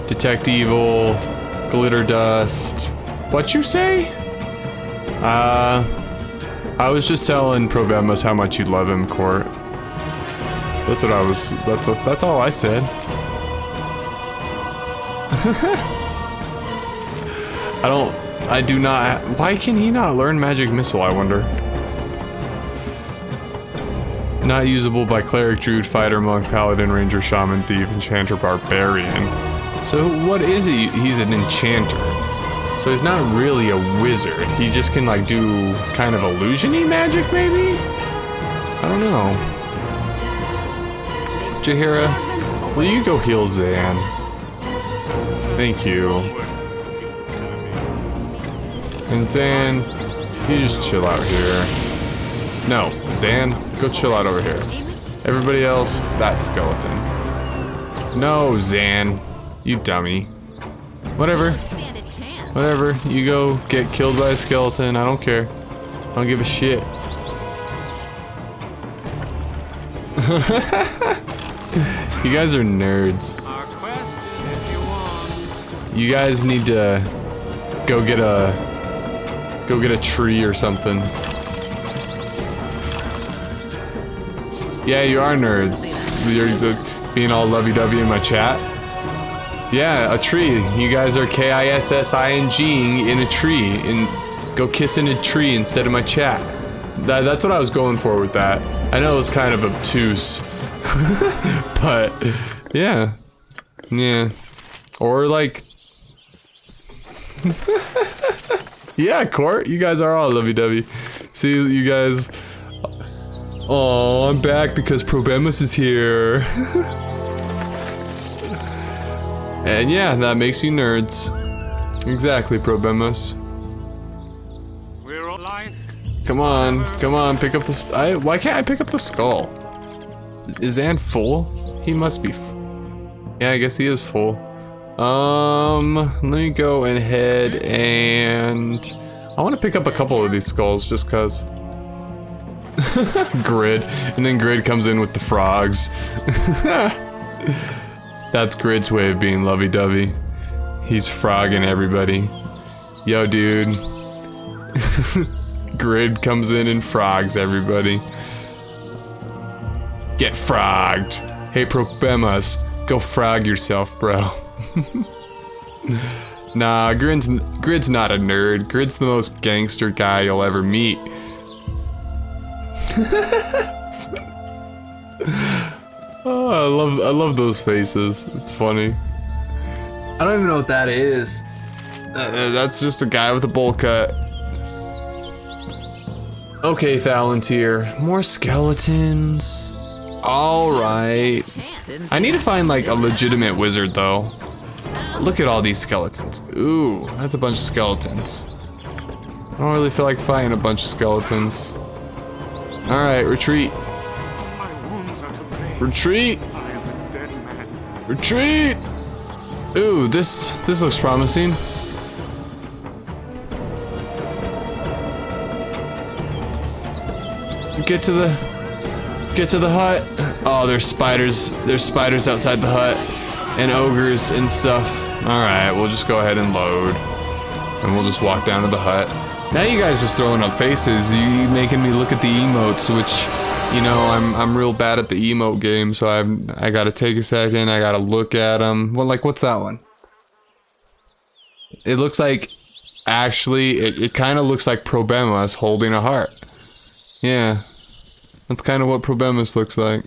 Detect evil, glitter dust. What you say? I was just telling Probemus how much you love him, Court. That's what I was, that's all I said. I do not, why can he not learn Magic Missile, I wonder? Not usable by Cleric, Druid, Fighter, Monk, Paladin, Ranger, Shaman, Thief, Enchanter, Barbarian. So what is he? He's an Enchanter. So he's not really a wizard. He just can like do kind of illusion-y magic, maybe? I don't know. Jahira, will you go heal Zan? Thank you. And Zan, you just chill out here. No, Zan, go chill out over here. Everybody else, that skeleton. No, Zan, you dummy. Whatever. Stand a chance. Whatever, you go get killed by a skeleton, I don't care. I don't give a shit. You guys are nerds. Our quest is if you want. You guys need to go get a tree or something. Yeah, you are nerds. You're being all lovey-dovey in my chat. Yeah, a tree. You guys are KISSING in a tree. And go kiss in a tree instead of my chat. That's what I was going for with that. I know it was kind of obtuse. But, yeah. Yeah. Or like... Yeah, Court. You guys are all lovey-dovey. See, you guys... Oh, I'm back because Probemus is here. And yeah, that makes you nerds. Exactly, Probemus. We're all life. Come on, pick up the... why can't I pick up the skull? Is Zan full? He must be yeah, I guess he is full. Let me go ahead and... I want to pick up a couple of these skulls just cause. Grid. And then Grid comes in with the frogs. That's Grid's way of being lovey-dovey. He's frogging everybody. Yo, dude. Grid comes in and frogs everybody. Get frogged. Hey, Probemus, go frog yourself, bro. Nah, Grid's not a nerd. Grid's the most gangster guy you'll ever meet. Oh, I love those faces. It's funny. I don't even know what that is. That's just a guy with a bowl cut. Okay, Thalantir. More skeletons. Alright. I need to find like a legitimate wizard though. Look at all these skeletons. Ooh, that's a bunch of skeletons. I don't really feel like fighting a bunch of skeletons. Alright, retreat. My wounds are to blame. Retreat! I am a dead man. Retreat! Ooh, this looks promising. Get to the hut. Oh, there's spiders. There's spiders outside the hut. And ogres and stuff. Alright, we'll just go ahead and load. And we'll just walk down to the hut. Now you guys just throwing up faces. You making me look at the emotes, which, you know, I'm real bad at the emote game, so I gotta take a second. I gotta look at them. Well, like, what's that one? It looks like, actually, it kind of looks like Probemus holding a heart. Yeah, that's kind of what Probemus looks like.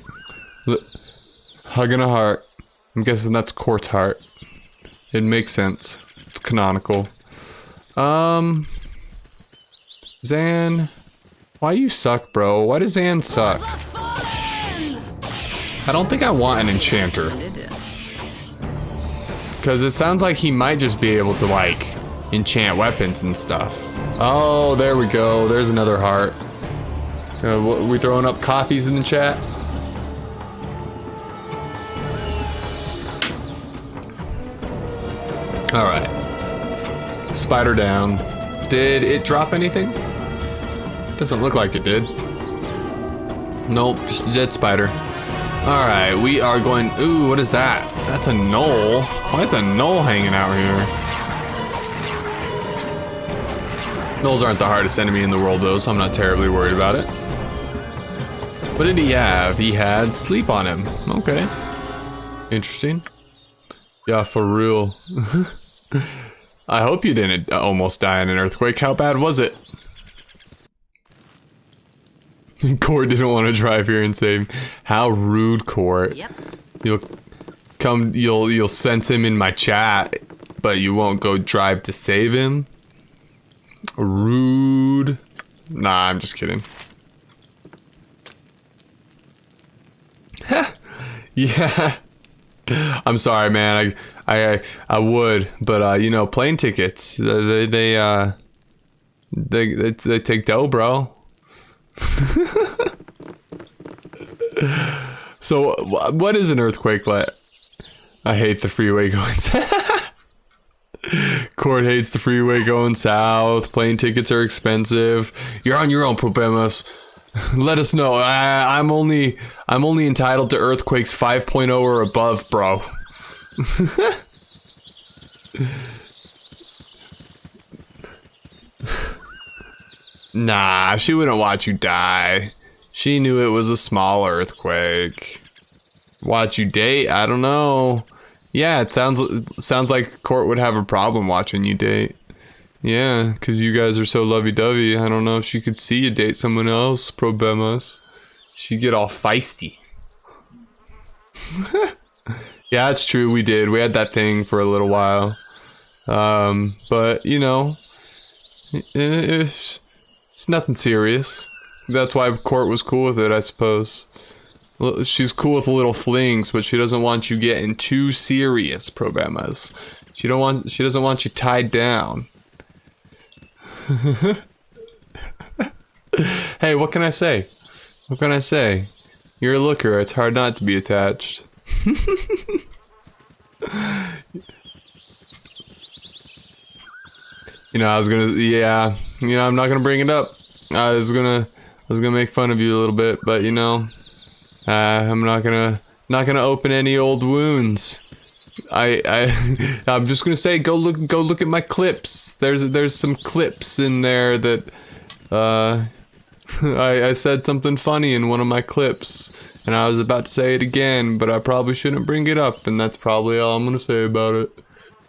Hugging a heart. I'm guessing that's Court's heart. It makes sense. It's canonical. Zan, why you suck, bro? Why does Zan suck? I don't think I want an enchanter. Because it sounds like he might just be able to, like, enchant weapons and stuff. Oh, there we go. There's another heart. We throwing up coffees in the chat? Alright. Spider down. Did it drop anything? Doesn't look like it did. Nope, just a dead spider. Alright, we are going... Ooh, what is that? That's a knoll. Why is a knoll hanging out here? Knolls aren't the hardest enemy in the world though, so I'm not terribly worried about it. What did he have? He had sleep on him. Okay. Interesting. Yeah, for real. I hope you didn't almost die in an earthquake. How bad was it? Court didn't want to drive here and save. How rude, Court. Yep. You'll sense him in my chat, but you won't go drive to save him. Rude. Nah, I'm just kidding. Yeah. I'm sorry, man. I would, but you know, plane tickets. They take dough, bro. So, what is an earthquake like? I hate the freeway going south. Court hates the freeway going south. Plane tickets are expensive. You're on your own, Problemas. Let us know. I'm only entitled to earthquakes 5.0 or above, bro. Nah, she wouldn't watch you die. She knew it was a small earthquake. Watch you date? I don't know. Yeah, it sounds like Court would have a problem watching you date. Yeah, because you guys are so lovey-dovey. I don't know if she could see you date someone else, Problemas. She'd get all feisty. Yeah, it's true, we did. We had that thing for a little while. But, you know, it's nothing serious. That's why Court was cool with it, I suppose. She's cool with little flings, but she doesn't want you getting too serious, Problemas. She doesn't want you tied down. Hey, what can I say? What can I say? You're a looker. It's hard not to be attached. You know, I'm not gonna bring it up. I was gonna make fun of you a little bit, but you know, I'm not gonna open any old wounds. I'm just gonna say, go look at my clips. There's some clips in there that I said something funny in one of my clips, and I was about to say it again, but I probably shouldn't bring it up, and that's probably all I'm gonna say about it.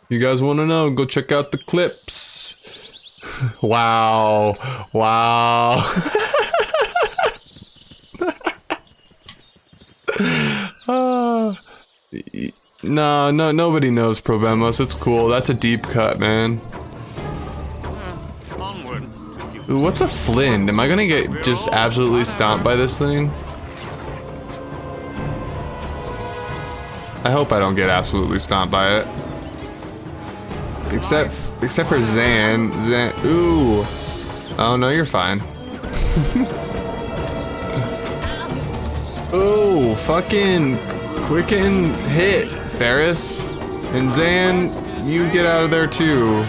You guys want to know? Go check out the clips. Wow. No, nobody knows Problemas. It's cool. That's a deep cut, man. Onward. Ooh, what's a Flint? Am I gonna get just absolutely stomped by this thing? I hope I don't get absolutely stomped by it. Except for Zan. Ooh. Oh no, you're fine. Ooh, fucking quicken hit, Ferris. And Zan, you get out of there too.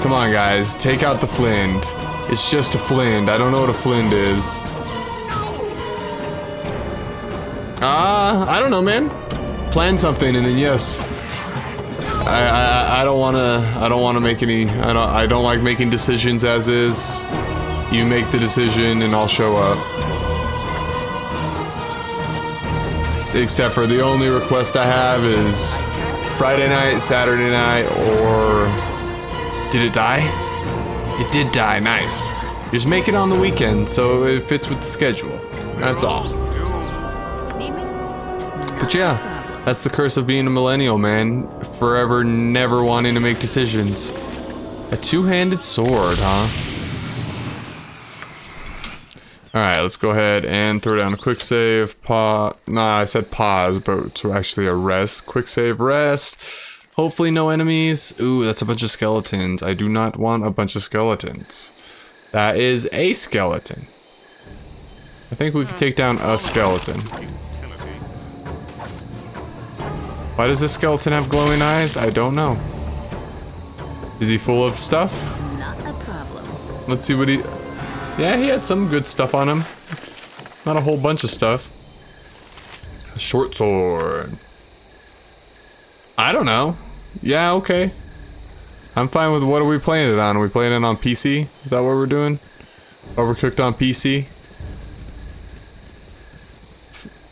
Come on, guys, take out the Flint. It's just a Flint. I don't know what a Flint is. I don't know, man. Plan something, and then yes. I don't wanna make any. I don't like making decisions as is. You make the decision, and I'll show up. Except for the only request I have is Friday night, Saturday night, or did it die? It did die. Nice. Just make it on the weekend so it fits with the schedule. That's all. But yeah, that's the curse of being a millennial, man. Forever never wanting to make decisions. A two-handed sword, huh? Alright, let's go ahead and throw down a quick save. Nah, I said pause, but it's actually a rest. Quick save, rest. Hopefully no enemies. Ooh, that's a bunch of skeletons. I do not want a bunch of skeletons. That is a skeleton. I think we can take down a skeleton. Why does this skeleton have glowing eyes? I don't know. Is he full of stuff? Not a problem. Let's see what he... Yeah, he had some good stuff on him. Not a whole bunch of stuff. A short sword. I don't know. Yeah, okay. I'm fine with what are we playing it on? Are we playing it on PC? Is that what we're doing? Overcooked on PC?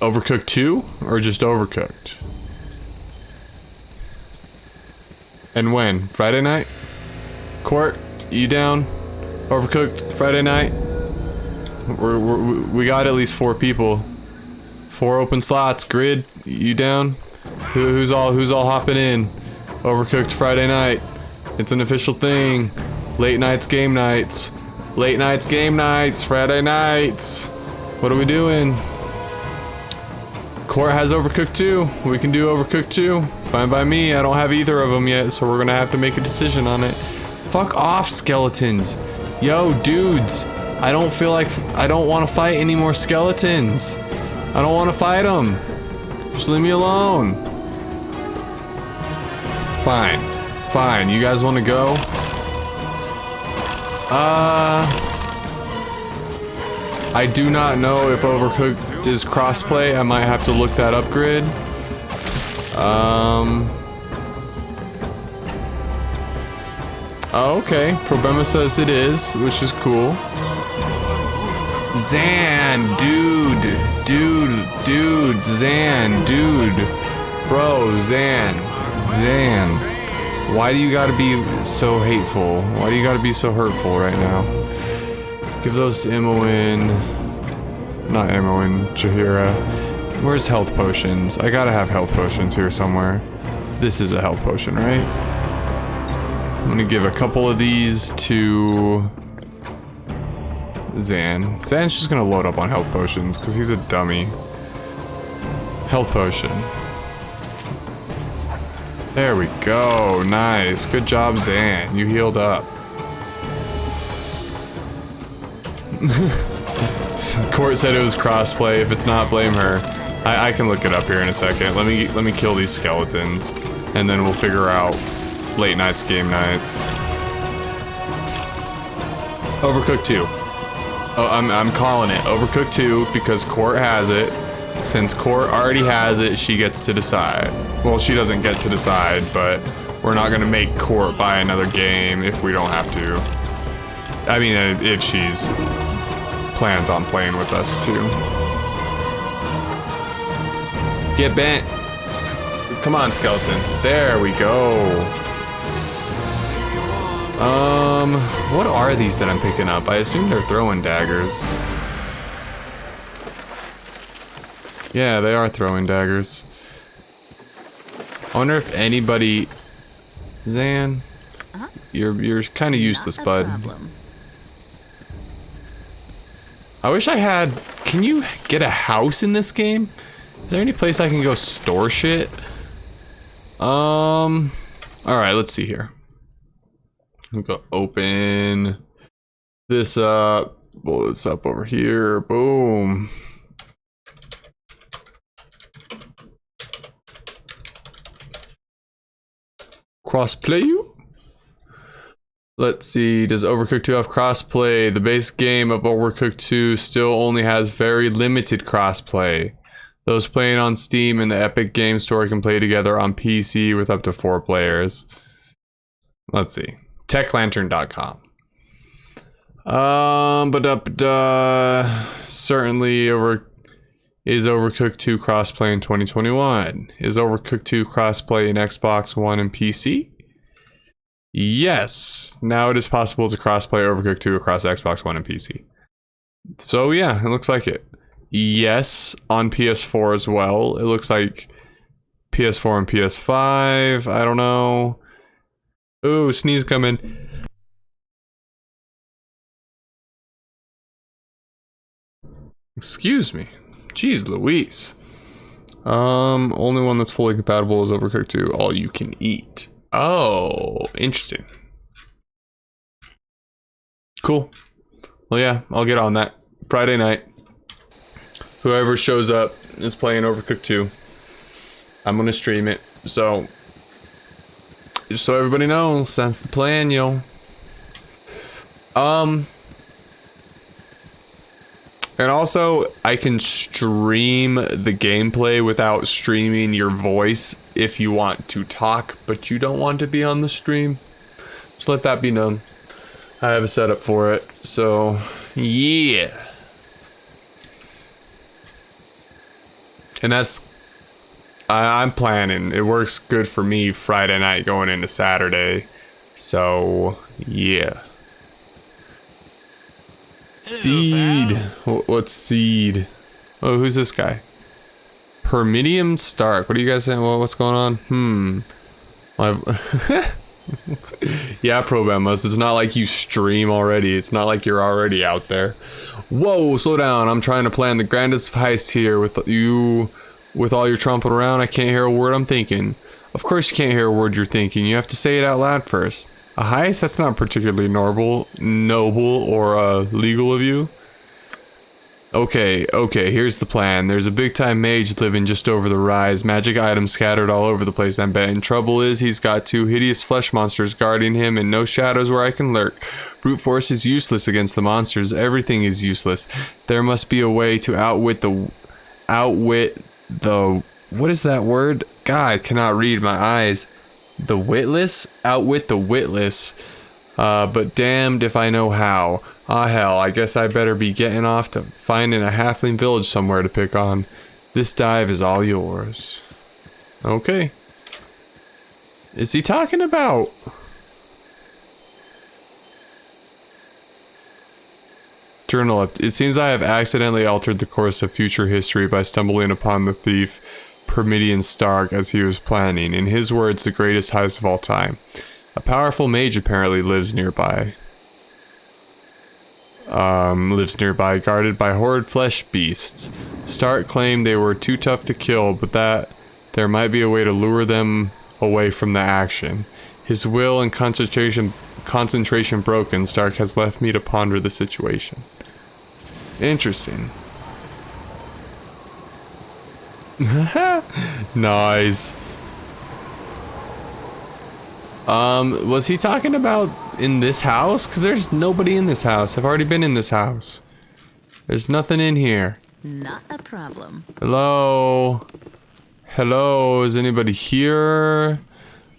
Overcooked 2? Or just Overcooked? And when? Friday night? Court, you down? Overcooked Friday night? We got at least 4 people. 4 open slots. Grid, you down? Who's all hopping in? Overcooked Friday night. It's an official thing. Late nights, game nights. Late nights, game nights. Friday nights. What are we doing? Court has Overcooked 2. We can do Overcooked 2. Fine by me. I don't have either of them yet, so we're gonna have to make a decision on it. Fuck off, skeletons. Yo, dudes. I don't want to fight any more skeletons. I don't want to fight them. Just leave me alone. Fine. Fine. You guys want to go? I do not know if Overcooked is crossplay. I might have to look that up, Grid. Oh, okay. Problema says it is, which is cool. Zan, dude, Zan, dude. Bro, Zan. Why do you gotta be so hateful? Why do you gotta be so hurtful right now? Give those to Imoen. Not Imoen, Jaheira. Where's health potions? I gotta have health potions here somewhere. This is a health potion, right? I'm gonna give a couple of these to Zan. Zan's just gonna load up on health potions because he's a dummy. Health potion. There we go. Nice. Good job, Zan. You healed up. Court said it was crossplay. If it's not, blame her. I can look it up here in a second. Let me kill these skeletons, and then we'll figure out late nights, game nights. Overcooked 2. Oh, I'm calling it Overcooked 2 because Court has it. Since Court already has it, she gets to decide. Well, she doesn't get to decide, but we're not gonna make Court buy another game if we don't have to. I mean, if she's plans on playing with us too. Get bent. Come on, skeleton. There we go. What are these that I'm picking up? I assume they're throwing daggers. Yeah, they are throwing daggers. I wonder if anybody... Zan? You're kind of useless, bud. I wish I had... Can you get a house in this game? Is there any place I can go store shit? Alright, let's see here. We'll go open this up. Blow this up over here. Boom. Crossplay you? Let's see, does Overcooked 2 have crossplay? The base game of Overcooked 2 still only has very limited crossplay. Those playing on Steam and the Epic Game Store can play together on PC with up to 4 players. Let's see. TechLantern.com. Certainly is Overcooked 2 crossplay in 2021? Is Overcooked 2 crossplay in Xbox One and PC? Yes. Now it is possible to crossplay Overcooked 2 across Xbox One and PC. So yeah, it looks like it. Yes, on PS4 as well. It looks like PS4 and PS5. I don't know. Ooh, sneeze coming. Excuse me. Jeez Louise. Only one that's fully compatible is Overcooked 2. All you can eat. Oh, interesting. Cool. Well, yeah, I'll get on that. Friday night. Whoever shows up is playing Overcooked 2. I'm gonna stream it. So, just so everybody knows, that's the plan, yo. And also, I can stream the gameplay without streaming your voice if you want to talk, but you don't want to be on the stream. Just let that be known. I have a setup for it, so yeah. And that's, I'm planning. It works good for me Friday night going into Saturday. So, yeah. Seed. What's Seed? Oh, who's this guy? Permidium Stark. What are you guys saying? What's going on? Yeah, Probemus. It's not like you stream already. It's not like you're already out there. Whoa, slow down. I'm trying to plan the grandest heist here with you. With all your trumpet around, I can't hear a word I'm thinking. Of course you can't hear a word you're thinking. You have to say it out loud first. A heist? That's not particularly noble or legal of you. Okay, here's the plan. There's a big-time mage living just over the rise. Magic items scattered all over the place, I'm betting. Trouble is, he's got 2 hideous flesh monsters guarding him and no shadows where I can lurk. Brute force is useless against the monsters. Everything is useless. There must be a way to outwit the... What is that word? God, I cannot read my eyes. The witless? Outwit the witless. But damned if I know how. Ah hell, I guess I better be getting off to finding a halfling village somewhere to pick on. This dive is all yours. Okay. Is he talking about? Journal. It seems I have accidentally altered the course of future history by stumbling upon the thief Permidian Stark as he was planning. In his words, the greatest heist of all time. A powerful mage apparently lives nearby. Guarded by horrid flesh beasts. Stark claimed they were too tough to kill, but that there might be a way to lure them away from the action. His will and concentration broken, Stark has left me to ponder the situation. Interesting. Nice. Was he talking about in this house? Because there's nobody in this house. I've already been in this house. There's nothing in here. Not a problem. Hello? Hello? Is anybody here?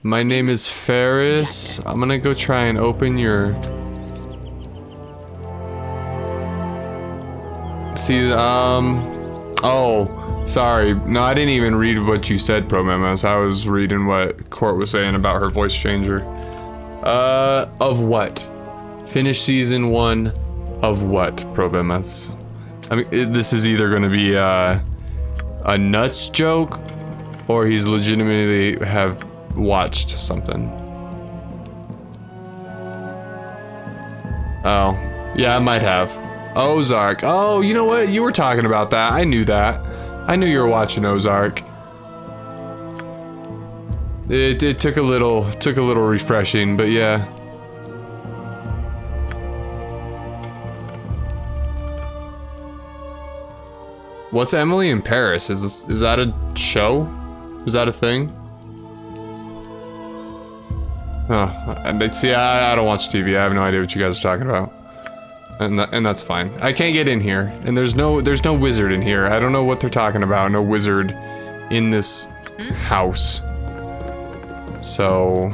My name is Ferris. I'm gonna go try and open your... See, oh. Sorry. No, I didn't even read what you said, ProMemos. I was reading what Court was saying about her voice changer. Of what? Finish season 1 of what, ProMemos? I mean, this is either going to be a nuts joke, or he's legitimately have watched something. Oh. Yeah, I might have. Ozark. Oh, you know what? You were talking about that. I knew that. I knew you were watching Ozark. It took a little refreshing, but yeah. What's Emily in Paris? Is that a show? Is that a thing? Oh, see, I don't watch TV. I have no idea what you guys are talking about. And that's fine. I can't get in here, and there's no wizard in here. I don't know what they're talking about. No wizard in this house. So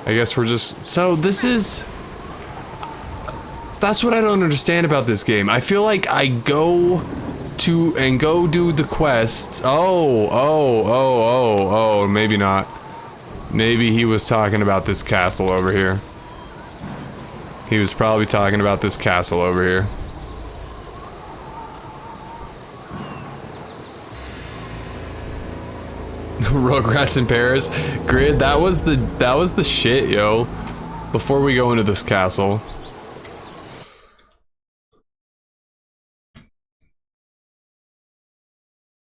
I guess we're just... So this is... That's what I don't understand about this game. I feel like I go do the quests. Oh, maybe not. Maybe he was talking about this castle over here. He was probably talking about this castle over here. Rugrats in Paris. Grid, that was the shit, yo. Before we go into this castle.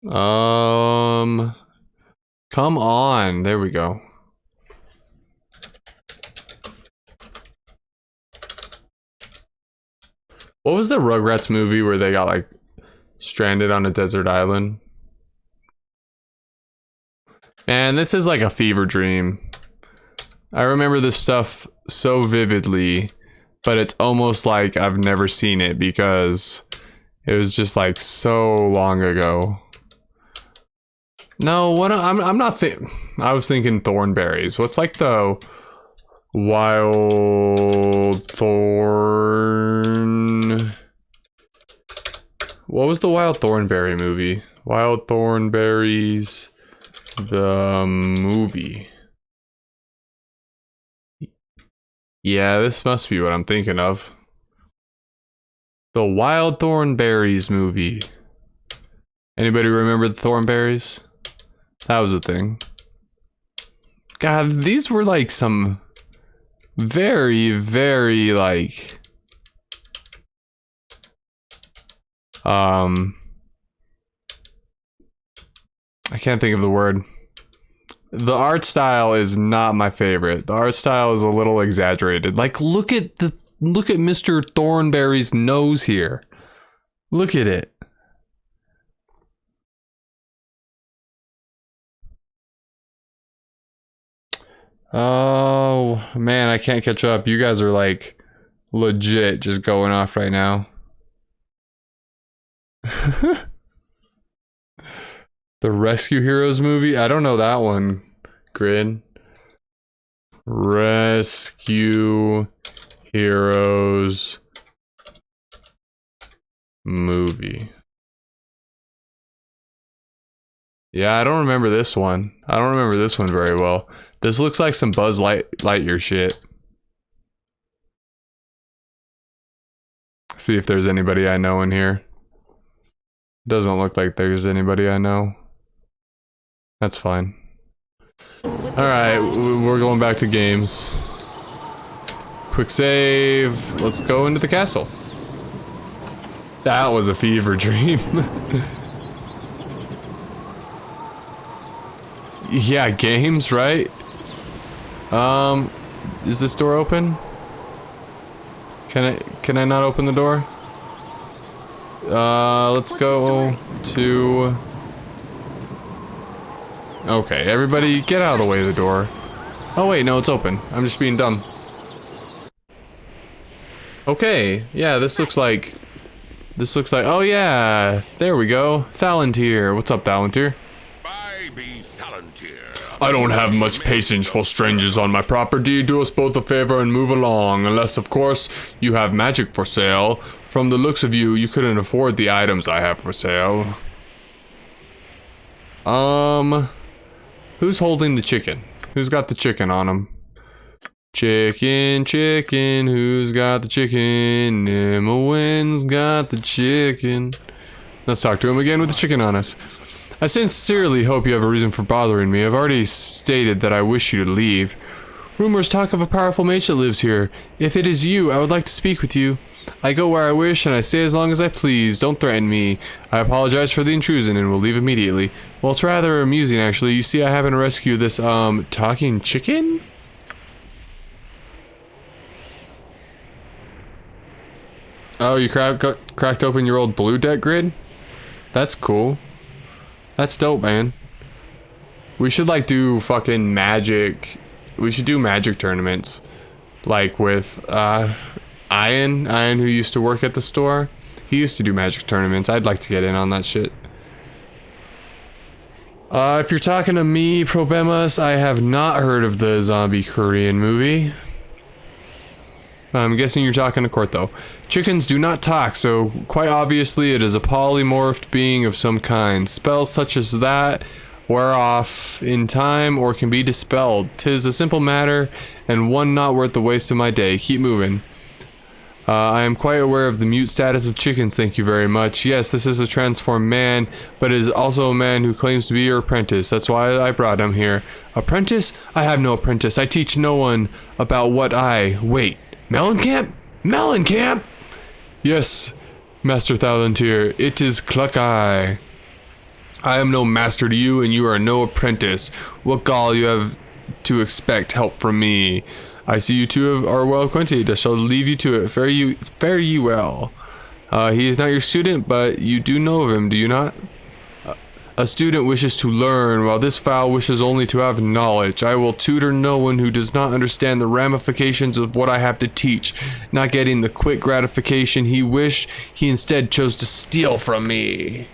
Come on. There we go. What was the Rugrats movie where they got like stranded on a desert island? Man, this is like a fever dream. I remember this stuff so vividly, but it's almost like I've never seen it because it was just like so long ago. No, what I'm not I was thinking thornberries. What's like the wild thorn? What was the wild thornberry movie? Wild thornberries, the movie. Yeah, this must be what I'm thinking of. The Wild Thornberries movie. Anybody remember the Thornberries? That was a thing. God, these were like some very, very like I can't think of the word. The art style is not my favorite. The art style is a little exaggerated. Like look at Mr. Thornberry's nose here. Look at it. Oh, man, I can't catch up. You guys are like legit just going off right now. The Rescue Heroes movie? I don't know that one. Grid. Rescue Heroes movie. Yeah, I don't remember this one. I don't remember this one very well. This looks like some Buzz Lightyear shit. See if there's anybody I know in here. Doesn't look like there's anybody I know. That's fine. Alright, we're going back to games. Quick save. Let's go into the castle. That was a fever dream. Yeah, games, right? Is this door open? Can I not open the door? Let's go to... Okay, everybody get out of the way of the door. Oh wait, no, it's open. I'm just being dumb. Okay, yeah, this looks like... Oh yeah, there we go. Thalantir. What's up, Thalantir? I don't have much patience for strangers on my property. Do us both a favor and move along. Unless, of course, you have magic for sale. From the looks of you, you couldn't afford the items I have for sale. Who's holding the chicken? Who's got the chicken on him? Chicken, chicken, who's got the chicken? Nimowin's got the chicken. Let's talk to him again with the chicken on us. I sincerely hope you have a reason for bothering me. I've already stated that I wish you to leave. Rumors talk of a powerful mage that lives here. If it is you, I would like to speak with you. I go where I wish and I stay as long as I please. Don't threaten me. I apologize for the intrusion and will leave immediately. Well, it's rather amusing actually. You see, I happen to rescue this, talking chicken? Oh, you cracked open your old blue deck grid? That's cool. That's dope, man. We should like do fucking magic. We should do magic tournaments. Like with Ian who used to work at the store. He used to do magic tournaments. I'd like to get in on that shit. If you're talking to me, Probemus, I have not heard of the zombie Korean movie. I'm guessing you're talking to Court though. Chickens do not talk, so quite obviously it is a polymorphed being of some kind. Spells such as that wear off in time or can be dispelled. 'Tis a simple matter and one not worth the waste of my day. Keep moving. I am quite aware of the mute status of chickens, thank you very much. Yes, this is a transformed man, but it is also a man who claims to be your apprentice. That's why I brought him here. Apprentice? I have no apprentice. I teach no one about what I... Wait. Mellencamp? Mellencamp? Yes, Master Thalantir, it is Cluckeye. I am no master to you, and you are no apprentice. What gall you have to expect help from me? I see you two are well acquainted. I shall leave you to it. Fare ye well. He is not your student, but you do know of him, do you not? A student wishes to learn, while this fowl wishes only to have knowledge. I will tutor no one who does not understand the ramifications of what I have to teach. Not getting the quick gratification he wished, he instead chose to steal from me.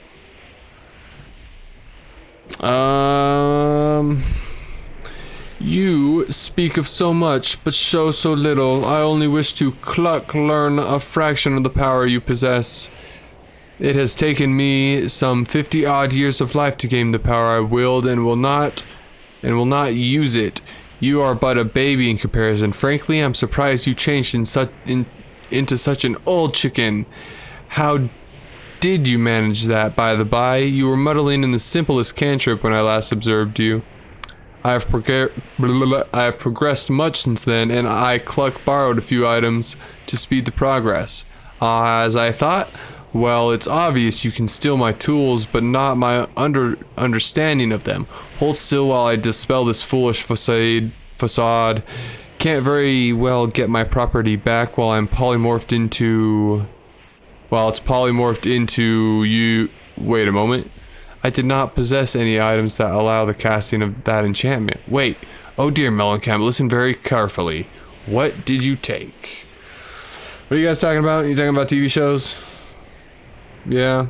You speak of so much, but show so little. I only wish to learn a fraction of the power you possess. It has taken me some 50-odd years of life to gain the power I willed and will not use it. You are but a baby in comparison. Frankly, I'm surprised you changed into such an old chicken. How did you manage that, by the by? You were muddling in the simplest cantrip when I last observed you. I have progressed much since then, and I borrowed a few items to speed the progress. As I thought, well, it's obvious you can steal my tools, but not my understanding of them. Hold still while I dispel this foolish facade. Can't very well get my property back while it's polymorphed into you. Wait a moment. I did not possess any items that allow the casting of that enchantment. Wait. Oh dear, Mellencamp, listen very carefully. What did you take? What are you guys talking about? You talking about TV shows? Yeah.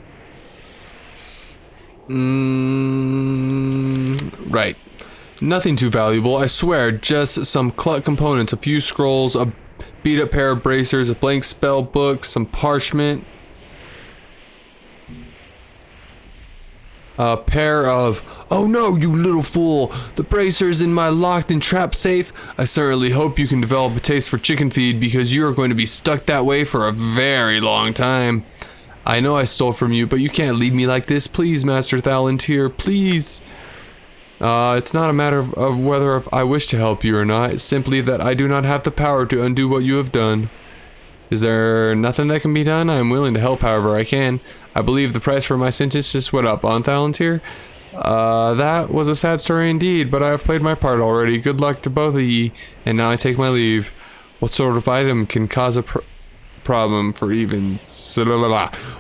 Right. Nothing too valuable, I swear. Just some cluck components, a few scrolls, a beat up pair of bracers, a blank spell book, some parchment, a pair of... Oh no, you little fool! The bracers in my locked and trapped safe? I certainly hope you can develop a taste for chicken feed, because you are going to be stuck that way for a very long time. I know I stole from you, but you can't leave me like this. Please, Master Thalantir, please. It's not a matter of whether I wish to help you or not. It's simply that I do not have the power to undo what you have done. Is there nothing that can be done? I am willing to help however I can. I believe the price for my sentence just went up on Thalantir. That was a sad story indeed, but I have played my part already. Good luck to both of ye, and now I take my leave. What sort of item can cause a problem for even...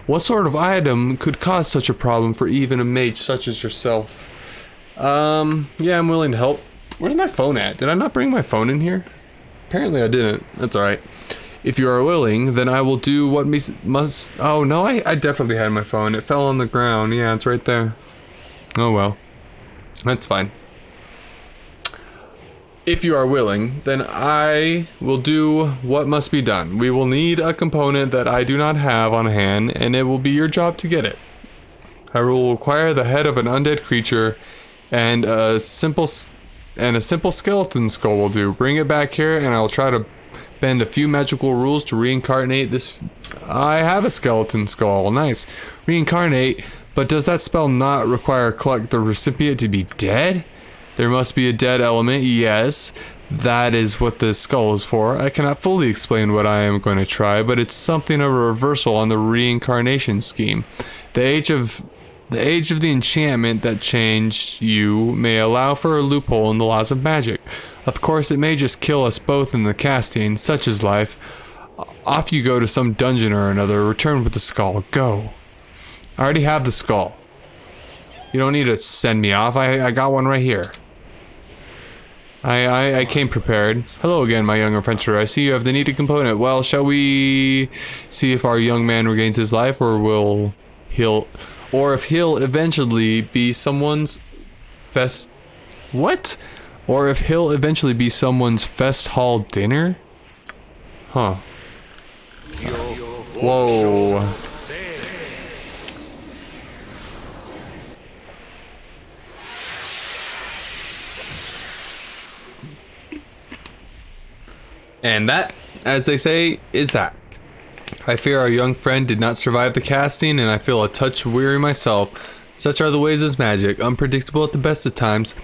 What sort of item could cause such a problem for even a mage such as yourself? Yeah, I'm willing to help. Where's my phone at? Did I not bring my phone in here? Apparently I didn't. That's alright. If you are willing, then I will do what must... Oh, no, I definitely had my phone. It fell on the ground. Yeah, it's right there. Oh, well. That's fine. If you are willing, then I will do what must be done. We will need a component that I do not have on hand, and it will be your job to get it. I will require the head of an undead creature, and a simple skeleton skull will do. Bring it back here, and I will try to bend a few magical rules to reincarnate this. I have a skeleton skull. Nice. Reincarnate, but does that spell not require the recipient to be dead? There must be a dead element, yes. That is what the skull is for. I cannot fully explain what I am going to try, but it's something of a reversal on the reincarnation scheme. The age of the enchantment that changed you may allow for a loophole in the laws of magic. Of course, it may just kill us both in the casting, such is life. Off you go to some dungeon or another, return with the skull. Go. I already have the skull. You don't need to send me off. I got one right here. I came prepared. Hello again, my young adventurer. I see you have the needed component. Well, shall we see if our young man regains his life, or if he'll eventually be someone's What? Or if he'll eventually be someone's fest hall dinner? Huh. Whoa. And that, as they say, is that. I fear our young friend did not survive the casting, and I feel a touch weary myself. Such are the ways of magic, unpredictable at the best of times.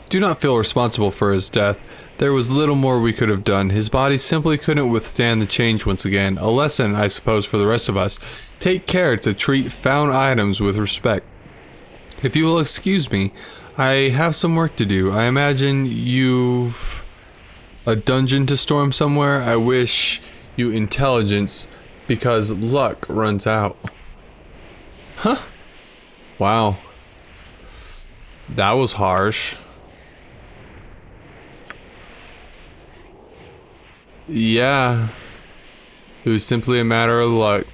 Do not feel responsible for his death. There was little more we could have done. His body simply couldn't withstand the change once again. A lesson, I suppose, for the rest of us. Take care to treat found items with respect. If you will excuse me, I have some work to do. I imagine you've a dungeon to storm somewhere. I wish you intelligence because luck runs out. Huh? Wow. That was harsh. Yeah. It was simply a matter of luck.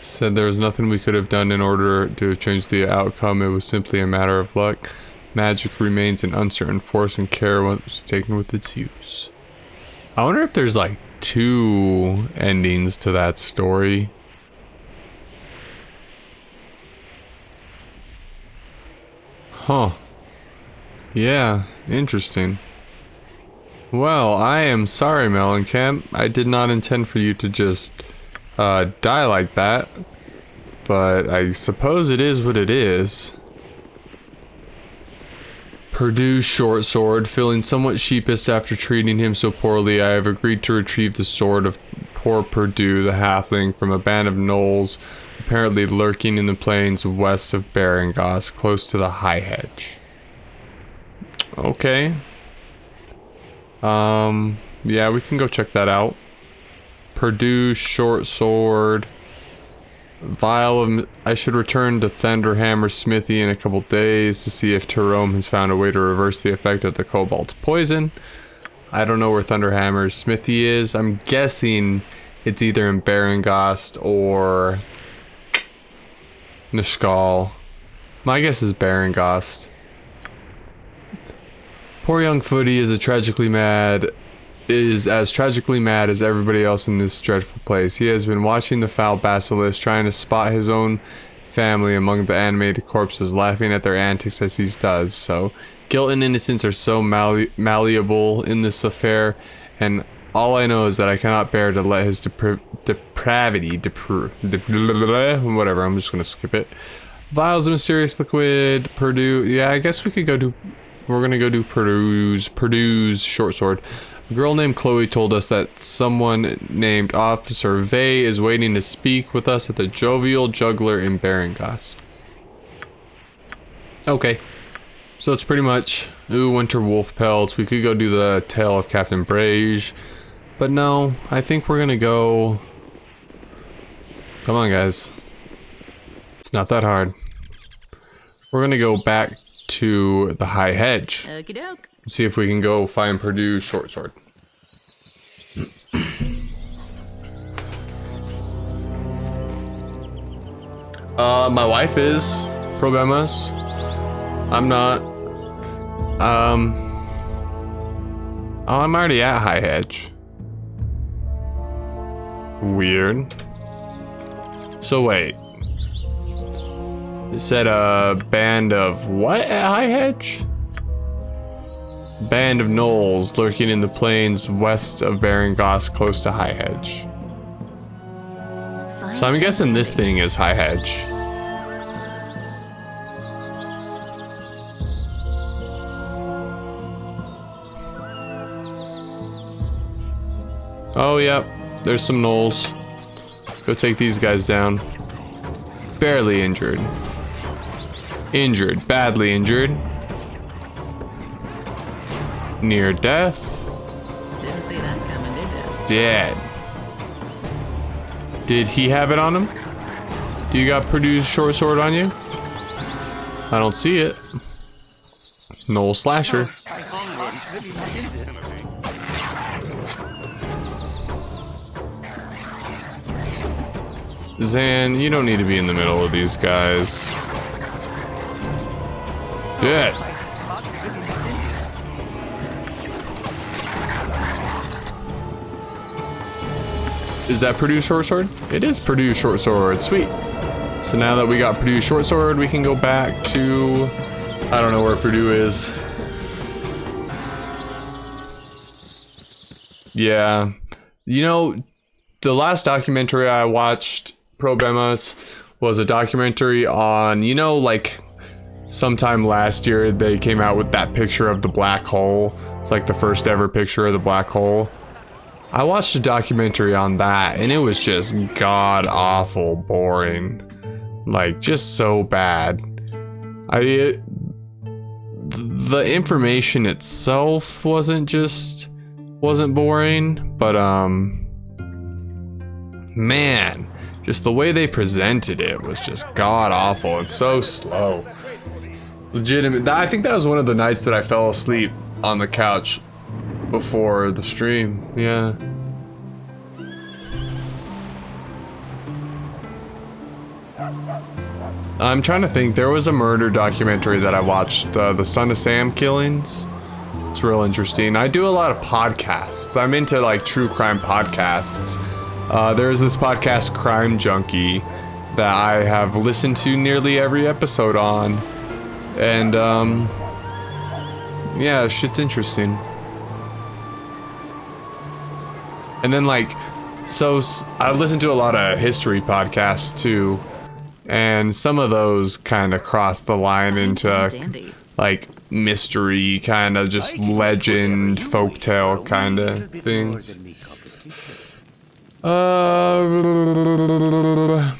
Said there was nothing we could have done in order to change the outcome. It was simply a matter of luck. Magic remains an uncertain force and care once taken with its use. I wonder if there's like 2 endings to that story. Huh. Yeah, interesting. Well, I am sorry, Mellencamp. I did not intend for you to just die like that. But I suppose it is what it is. Purdue's short sword, feeling somewhat sheepish after treating him so poorly, I have agreed to retrieve the sword of poor Purdue, the halfling, from a band of gnolls apparently lurking in the plains west of Berengost, close to the High Hedge. Okay. Yeah, we can go check that out. Purdue's short sword. Vial of... I should return to Thunderhammer's smithy in a couple days to see if Tyrone has found a way to reverse the effect of the kobold's poison. I don't know where Thunderhammer's smithy is. I'm guessing it's either in Berengost or Nishkal. My guess is Berengost. Poor young Footy is as tragically mad as everybody else in this dreadful place. He has been watching the foul basilisk, trying to spot his own family among the animated corpses, laughing at their antics as he does so. Guilt and innocence are so malleable in this affair, and all I know is that I cannot bear to let his depravity, whatever, I'm just gonna skip it. Vials of mysterious liquid, Purdue, yeah, I guess we're gonna go do Purdue's short sword. A girl named Chloe told us that someone named Officer Vey is waiting to speak with us at the Jovial Juggler in Berengost. Okay. So it's pretty much, winter wolf pelts. We could go do the tale of Captain Brage. But no, I think we're gonna go... Come on, guys. It's not that hard. We're gonna go back to the High Hedge. Okie doke. See if we can go find Purdue's short sword. My wife is Problemas. I'm not. Oh, I'm already at High Hedge. Weird. So wait. It said a band of what at High Hedge? Band of gnolls lurking in the plains west of Berengost, close to High Hedge. So I'm guessing this thing is High Hedge. Oh, yep. There's some gnolls. Go take these guys down. Barely injured. Injured. Badly injured. Near death. Didn't see that coming, did ya? Dead. Did he have it on him? Do you got Purdue's short sword on you? I don't see it. Gnoll slasher. Zan, you don't need to be in the middle of these guys. Dead. Is that Purdue's short sword? It is Purdue's short sword. Sweet. So now that we got Purdue's short sword, we can go back to... I don't know where Purdue is. Yeah. You know, the last documentary I watched, Problemas, was a documentary on, you know, like sometime last year they came out with that picture of the black hole. It's like the first ever picture of the black hole. I watched a documentary on that and it was just god awful boring. Like just so bad. The information itself wasn't boring, but man, just the way they presented it was just god awful and so slow. Legitimate. I think that was one of the nights that I fell asleep on the couch before the stream. Yeah. I'm trying to think. There was a murder documentary that I watched, the Son of Sam killings. It's real interesting. I do a lot of podcasts. I'm into like true crime podcasts. There's this podcast, Crime Junkie, that I have listened to nearly every episode on. And, yeah, shit's interesting. And then, like, so I listen to a lot of history podcasts too. And some of those kind of cross the line into, like, mystery, kind of just legend, folktale kind of things.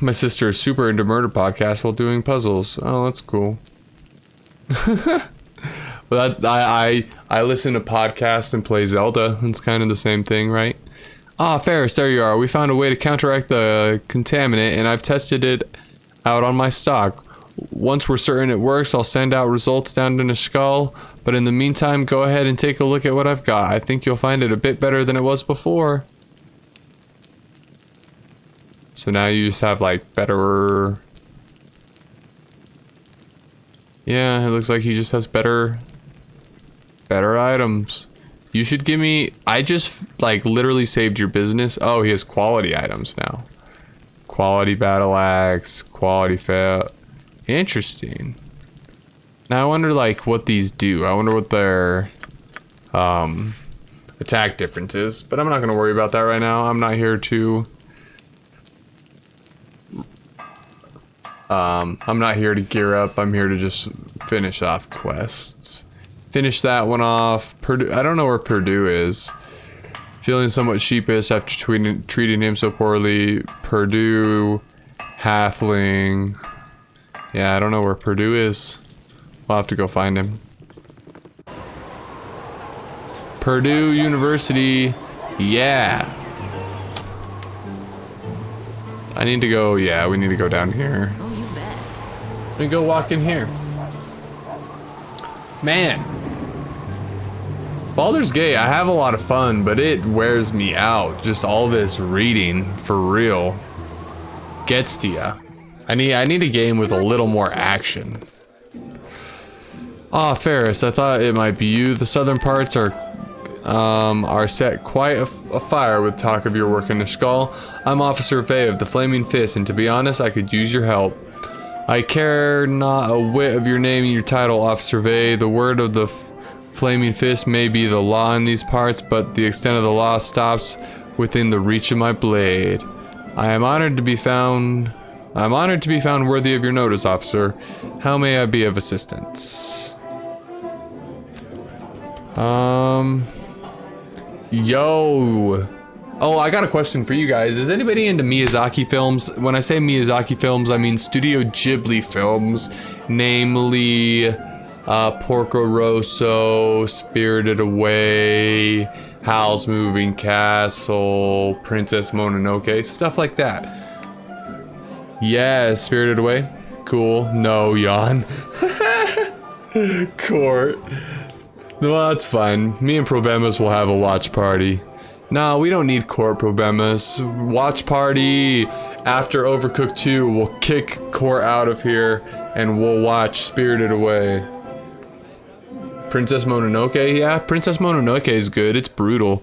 My sister is super into murder podcasts while doing puzzles. Oh, that's cool. Well, I listen to podcasts and play Zelda. It's kind of the same thing, right? Ah, Ferris, there you are. We found a way to counteract the contaminant, and I've tested it out on my stock. Once we're certain it works, I'll send out results down to Nishkal. But in the meantime, go ahead and take a look at what I've got. I think you'll find it a bit better than it was before. So now you just have like better... Yeah, it looks like he just has better items. You should give me... I just like literally saved your business. Oh, he has quality items now. Quality battle axe, quality fail. Interesting. Now I wonder like what these do. I wonder what their attack difference is. But I'm not gonna worry about that right now. I'm not here to I'm not here to gear up. I'm here to just finish off quests. Finish that one off. Purdue, I don't know where Purdue is. Feeling somewhat sheepish after treating him so poorly. Purdue, halfling. Yeah, I don't know where Purdue is. We'll have to go find him. Purdue University. Yeah. I need to go, yeah, we need to go down here. Oh, you bet. We go walk in here. Man. Baldur's Gate, I have a lot of fun, but it wears me out. Just all this reading, for real, gets to ya. I need a game with a little more action. Ah, Ferris, I thought it might be you. The southern parts are set quite afire with talk of your work in Nishkal. I'm Officer Vey of the Flaming Fist, and to be honest, I could use your help. I care not a whit of your name and your title, Officer Vey. The word of the Flaming Fist may be the law in these parts, but the extent of the law stops within the reach of my blade. I am honored to be found worthy of your notice, officer. How may I be of assistance? Yo. Oh, I got a question for you guys. Is anybody into Miyazaki films? When I say Miyazaki films, I mean Studio Ghibli films, namely Porco Rosso, Spirited Away, Howl's Moving Castle, Princess Mononoke, stuff like that. Yeah, Spirited Away. Cool. No, yawn. Court. Well, that's fine. Me and Probemus will have a watch party. No, we don't need Court, Probemus. Watch party after Overcooked 2. We'll kick Court out of here and we'll watch Spirited Away. Princess Mononoke? Yeah, Princess Mononoke is good. It's brutal.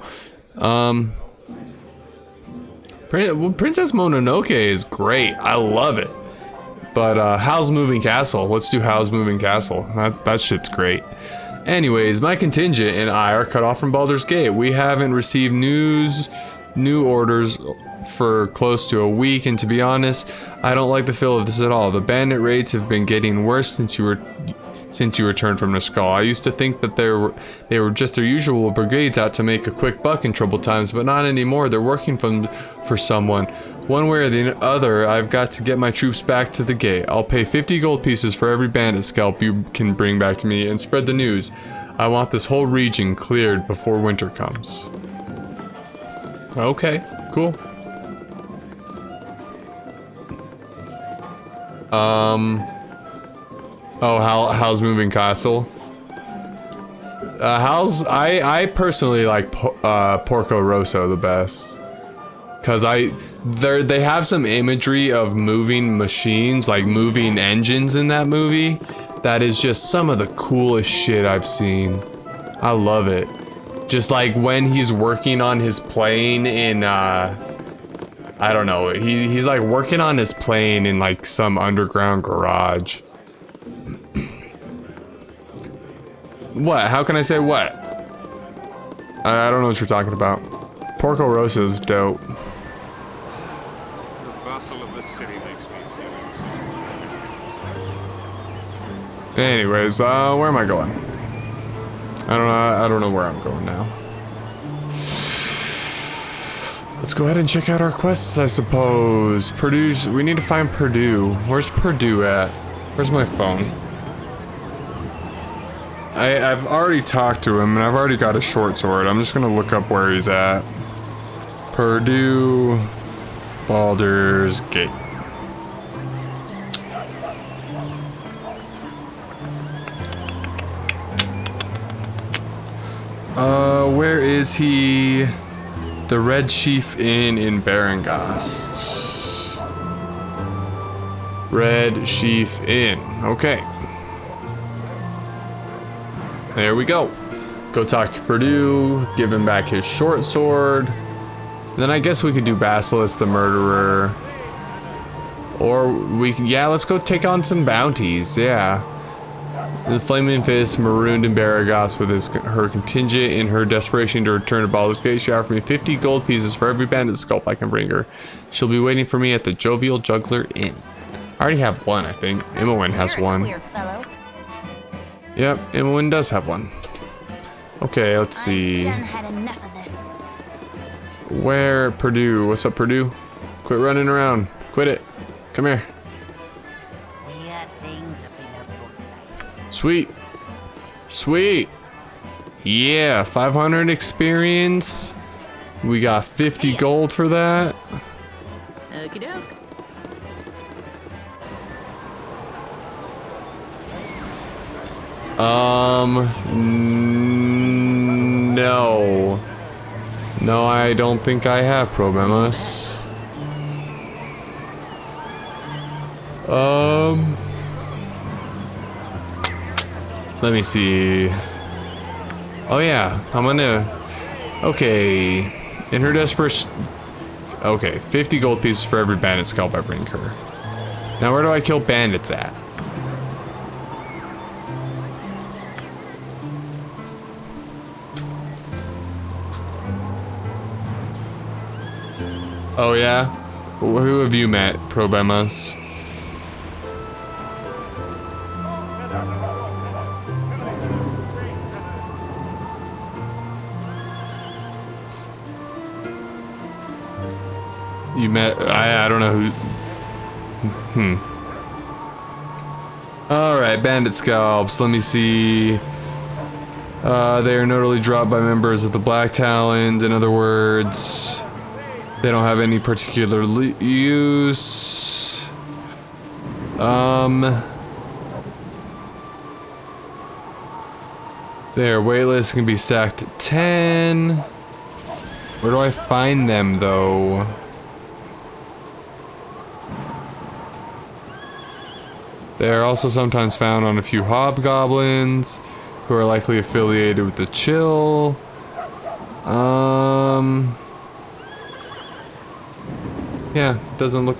Princess Mononoke is great. I love it. But Howl's Moving Castle. Let's do Howl's Moving Castle. That shit's great. Anyways, my contingent and I are cut off from Baldur's Gate. We haven't received new orders for close to a week, and to be honest, I don't like the feel of this at all. The bandit raids have been getting worse since you since you returned from the skull. I used to think that they were just their usual brigades out to make a quick buck in troubled times, but not anymore. They're working for someone. One way or the other, I've got to get my troops back to the gate. I'll pay 50 gold pieces for every bandit scalp you can bring back to me, and spread the news. I want this whole region cleared before winter comes. Okay, cool. Oh, Hal's moving castle. I personally like Porco Rosso the best, cause they have some imagery of moving machines, like moving engines in that movie. That is just some of the coolest shit I've seen. I love it. Just like when he's working on his plane in I don't know, he's like working on his plane in like some underground garage. What? How can I say what? I don't know what you're talking about. Porco Rosso's dope. The bustle of the city makes me feel Anyways, where am I going? I don't know where I'm going now. Let's go ahead and check out our quests, I suppose. We need to find Purdue. Where's Purdue at? Where's my phone? I've already talked to him, and I've already got a short sword. I'm just gonna look up where he's at. Purdue, Baldur's Gate. Where is he? The Red Chief Inn in Barangast. Red Chief Inn. Okay. There we go. Go talk to Purdue, give him back his short sword. Then I guess we could do Basilisk the Murderer. Or we can, yeah, let's go take on some bounties, yeah. The Flaming Fist marooned in Baragos with her contingent. In her desperation to return to Baldur's Gate, she offered me 50 gold pieces for every bandit sculpt I can bring her. She'll be waiting for me at the Jovial Juggler Inn. I already have one, I think. Imowen has one. Yep, Imowen does have one. Okay, let's see. Where? Purdue. What's up, Purdue? Quit running around. Quit it. Come here. Sweet. Sweet. Yeah, 500 experience. We got 50 gold for that. Okie doke. No. No, I don't think I have problemas. Let me see. Oh yeah, I'm gonna. Okay, in her desperation. Okay, 50 gold pieces for every bandit scalp I bring her. Now where do I kill bandits at? Oh yeah? Who have you met, Problemas? You met, I don't know who. Alright, bandit scalps, let me see. They are notably dropped by members of the Black Talons. In other words, they don't have any particular use. Their waitlist can be stacked at 10. Where do I find them, though? They are also sometimes found on a few hobgoblins, who are likely affiliated with the Chill. Yeah, doesn't look...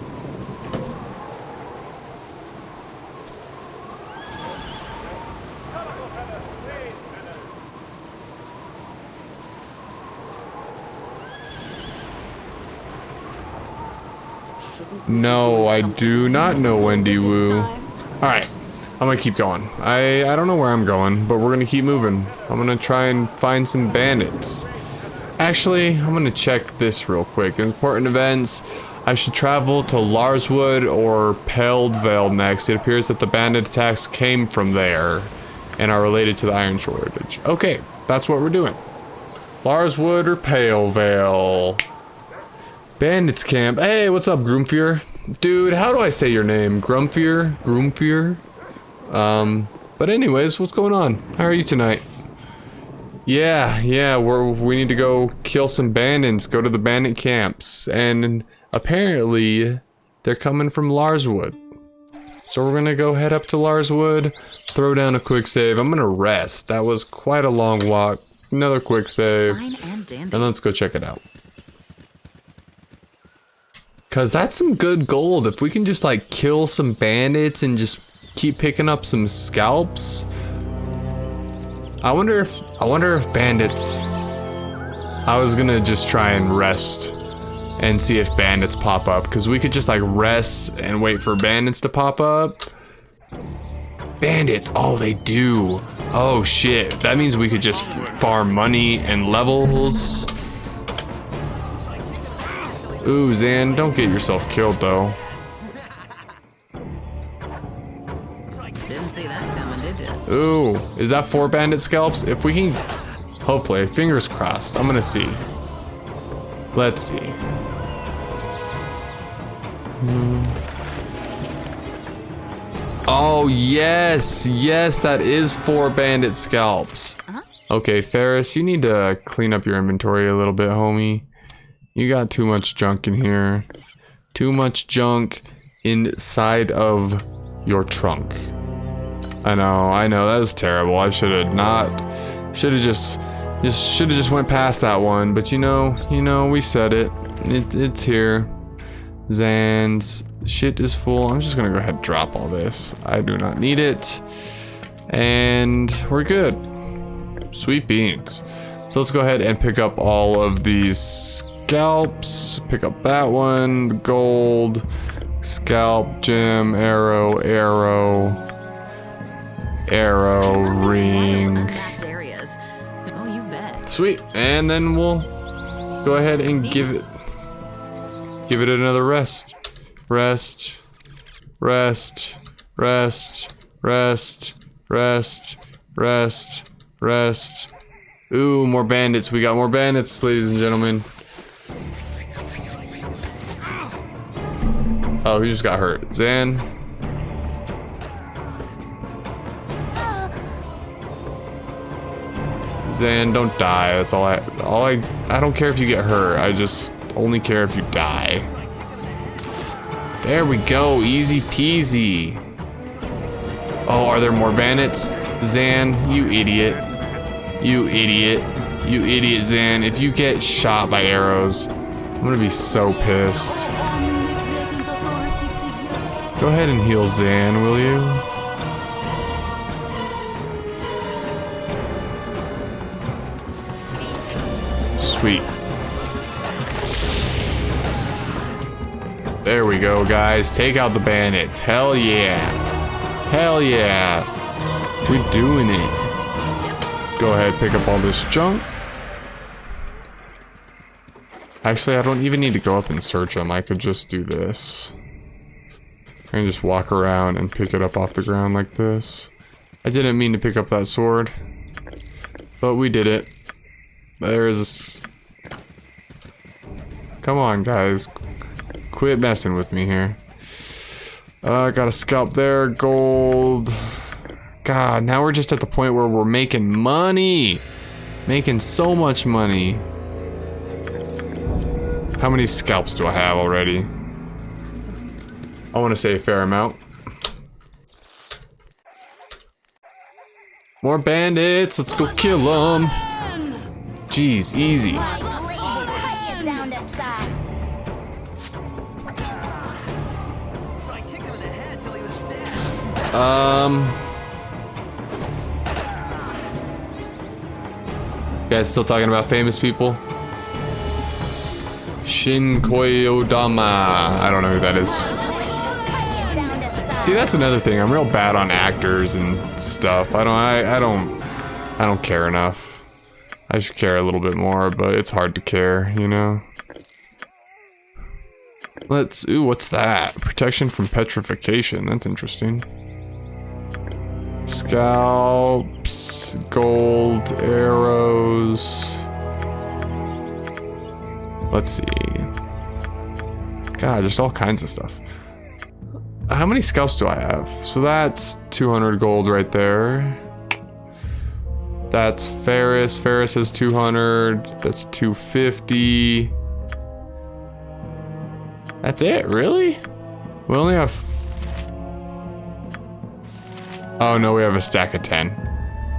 No, I do not know Wendy Wu. Alright, I'm gonna keep going. I don't know where I'm going, but we're gonna keep moving. I'm gonna try and find some bandits. Actually, I'm gonna check this real quick. Important events. I should travel to Larswood or Peldvale next. It appears that the bandit attacks came from there and are related to the iron shortage. Okay, that's what we're doing. Larswood or Palevale. Bandits camp. Hey, what's up, Groomfear? Dude, how do I say your name? Grumfear? Groomfear? But anyways, what's going on? How are you tonight? Yeah, we need to go kill some bandits, go to the bandit camps, and apparently they're coming from Larswood. So we're gonna go head up to Larswood, throw down a quick save. I'm gonna rest. That was quite a long walk. Another quick save. Fine and dandy. And let's go check it out. Cause that's some good gold. If we can just like kill some bandits and just keep picking up some scalps. I wonder if bandits. I was gonna just try and rest and see if bandits pop up, because we could just like rest and wait for bandits to pop up. Bandits, oh, they do. Oh shit, that means we could just farm money and levels. Ooh, Zan, don't get yourself killed though. Didn't see that coming, did you? Ooh, is that 4 bandit scalps? If we can, hopefully, fingers crossed. I'm gonna see. Let's see. Oh, yes, that is 4 bandit scalps. Okay, Ferris, you need to clean up your inventory a little bit, homie. You got too much junk in here. Too much junk inside of your trunk. I know, that was terrible. I should have just went past that one, but you know, we said it. It's here. Zan's shit is full. I'm just gonna go ahead and drop all this. I do not need it. And we're good. Sweet beans. So let's go ahead and pick up all of these scalps. Pick up that one, the gold, scalp, gem, arrow, ring. Unmapped areas. Oh, you bet. Sweet. And then we'll go ahead and give it another rest. Rest. Ooh, more bandits. We got more bandits, ladies and gentlemen. Oh, he just got hurt. Zan. Zan, don't die. That's all I don't care if you get hurt. I just only care if you die. There we go. Easy peasy. Oh, are there more bandits? Zan, you idiot. You idiot, Zan. If you get shot by arrows, I'm gonna be so pissed. Go ahead and heal Zan, will you? Sweet. There we go, guys. Take out the bandits. Hell yeah. Hell yeah. We're doing it. Go ahead, pick up all this junk. Actually, I don't even need to go up and search them. I could just do this. I can just walk around and pick it up off the ground like this. I didn't mean to pick up that sword, but we did it. There's... Come on, guys. Quit messing with me here. Got a scalp there, gold. God, now we're just at the point where we're making money. Making so much money. How many scalps do I have already? I want to say a fair amount. More bandits, let's go kill them. Jeez, easy. You guys still talking about famous people? Shin Koyodama. I don't know who that is. See, that's another thing. I'm real bad on actors and stuff. I don't care enough. I should care a little bit more, but it's hard to care, you know? Ooh, what's that? Protection from petrification. That's interesting. Scalps, gold, arrows. Let's see. God, there's all kinds of stuff. How many scalps do I have? So that's 200 gold right there. That's Ferris. Ferris has 200. That's 250. That's it, really? We only have... Oh no, we have a stack of 10.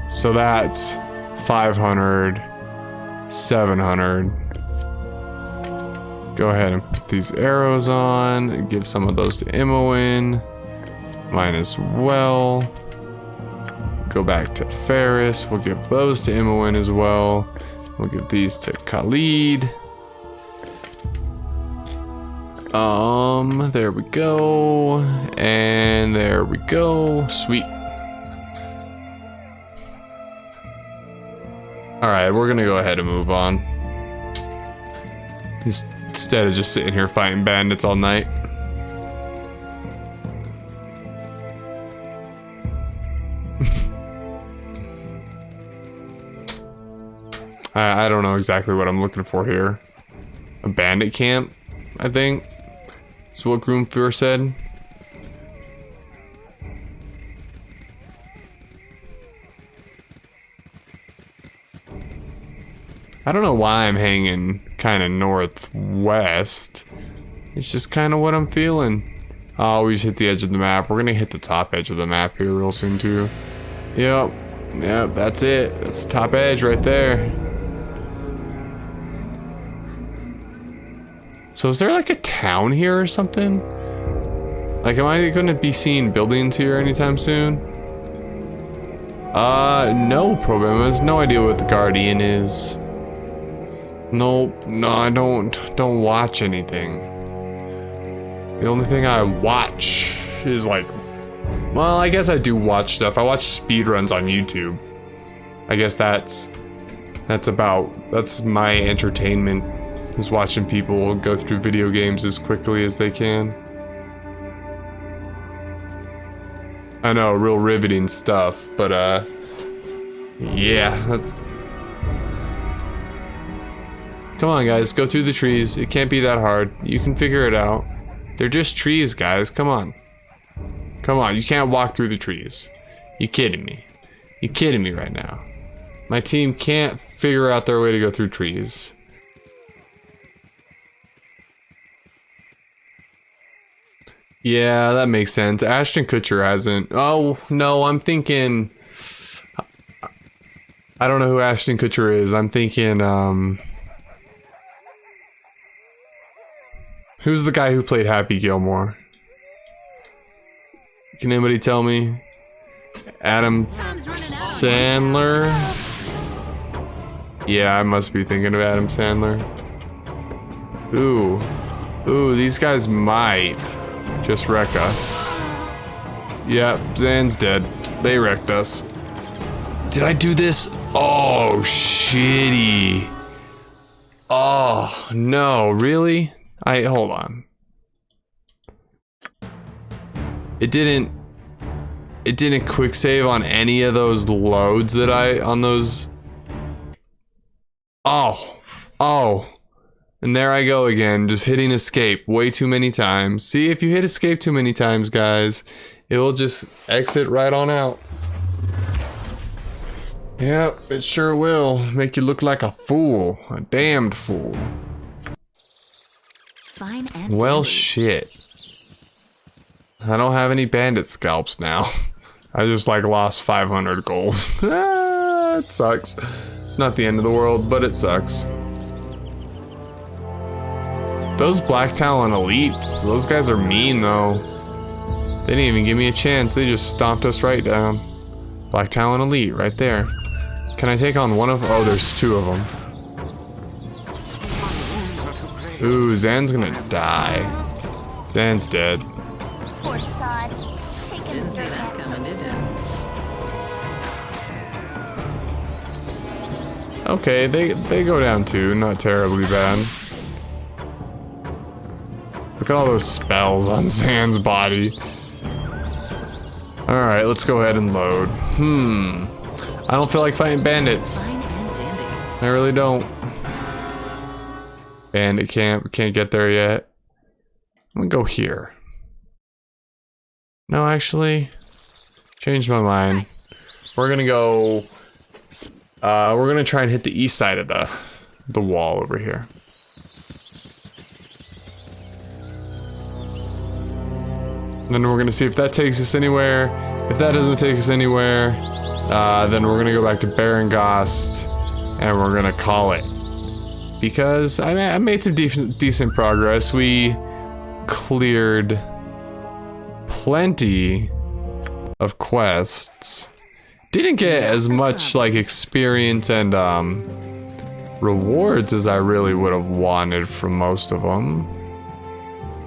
So that's 500, 700. Go ahead and put these arrows on and give some of those to Imoen. Mine as well. Go back to Ferris. We'll give those to Imoen as well. We'll give these to Khalid. There we go. And there we go. Sweet. Alright, we're gonna go ahead and move on. Instead of just sitting here fighting bandits all night. I don't know exactly what I'm looking for here. A bandit camp, I think. That's what Groomfear said. I don't know why I'm hanging kind of northwest. It's just kind of what I'm feeling. Oh, we just hit the edge of the map. We're gonna hit the top edge of the map here real soon too. Yep, that's it. That's the top edge right there. So is there like a town here or something? Like, am I gonna be seeing buildings here anytime soon? No, Problem has no idea what the Guardian is. Nope, no, I don't watch anything. The only thing I watch is like, well, I guess I do watch stuff. I watch speedruns on YouTube. I guess that's my entertainment, is watching people go through video games as quickly as they can. I know, real riveting stuff, but yeah, that's... Come on, guys, go through the trees. It can't be that hard. You can figure it out. They're just trees, guys. Come on. Come on, you can't walk through the trees. You kidding me? You kidding me right now? My team can't figure out their way to go through trees. Yeah, that makes sense. Ashton Kutcher hasn't. Oh, no, I'm thinking... I don't know who Ashton Kutcher is. I'm thinking, who's the guy who played Happy Gilmore? Can anybody tell me? Adam Sandler? Yeah, I must be thinking of Adam Sandler. Ooh, these guys might just wreck us. Yep, Zan's dead. They wrecked us. Did I do this? Oh, shitty. Oh, no, really? Hold on. It didn't quick save on any of those loads that on those. Oh. And there I go again, just hitting escape way too many times. See, if you hit escape too many times, guys, it will just exit right on out. Yep, it sure will. Make you look like a fool. A damned fool. Fine and Well, dandy. shit. I don't have any bandit scalps now. I just like lost 500 gold. It sucks. It's not the end of the world, but it sucks. Those Black Talon elites, those guys are mean though. They didn't even give me a chance. They just stomped us right down. Black Talon elite right there. Can I take on one of? Oh, there's two of them. Ooh, Zan's gonna die. Zan's dead. Didn't see that coming, did you? Okay, they go down too, not terribly bad. Look at all those spells on Zan's body. Alright, let's go ahead and load. I don't feel like fighting bandits. Fine and dandy. I really don't. Bandit camp, can't get there yet. I'm gonna go here. No, actually, changed my mind. We're gonna go. We're gonna try and hit the east side of the wall over here. And then we're gonna see if that takes us anywhere. If that doesn't take us anywhere, then we're gonna go back to Barangost, and we're gonna call it. Because I made some decent progress. We cleared plenty of quests. Didn't get as much like experience and rewards as I really would have wanted from most of them.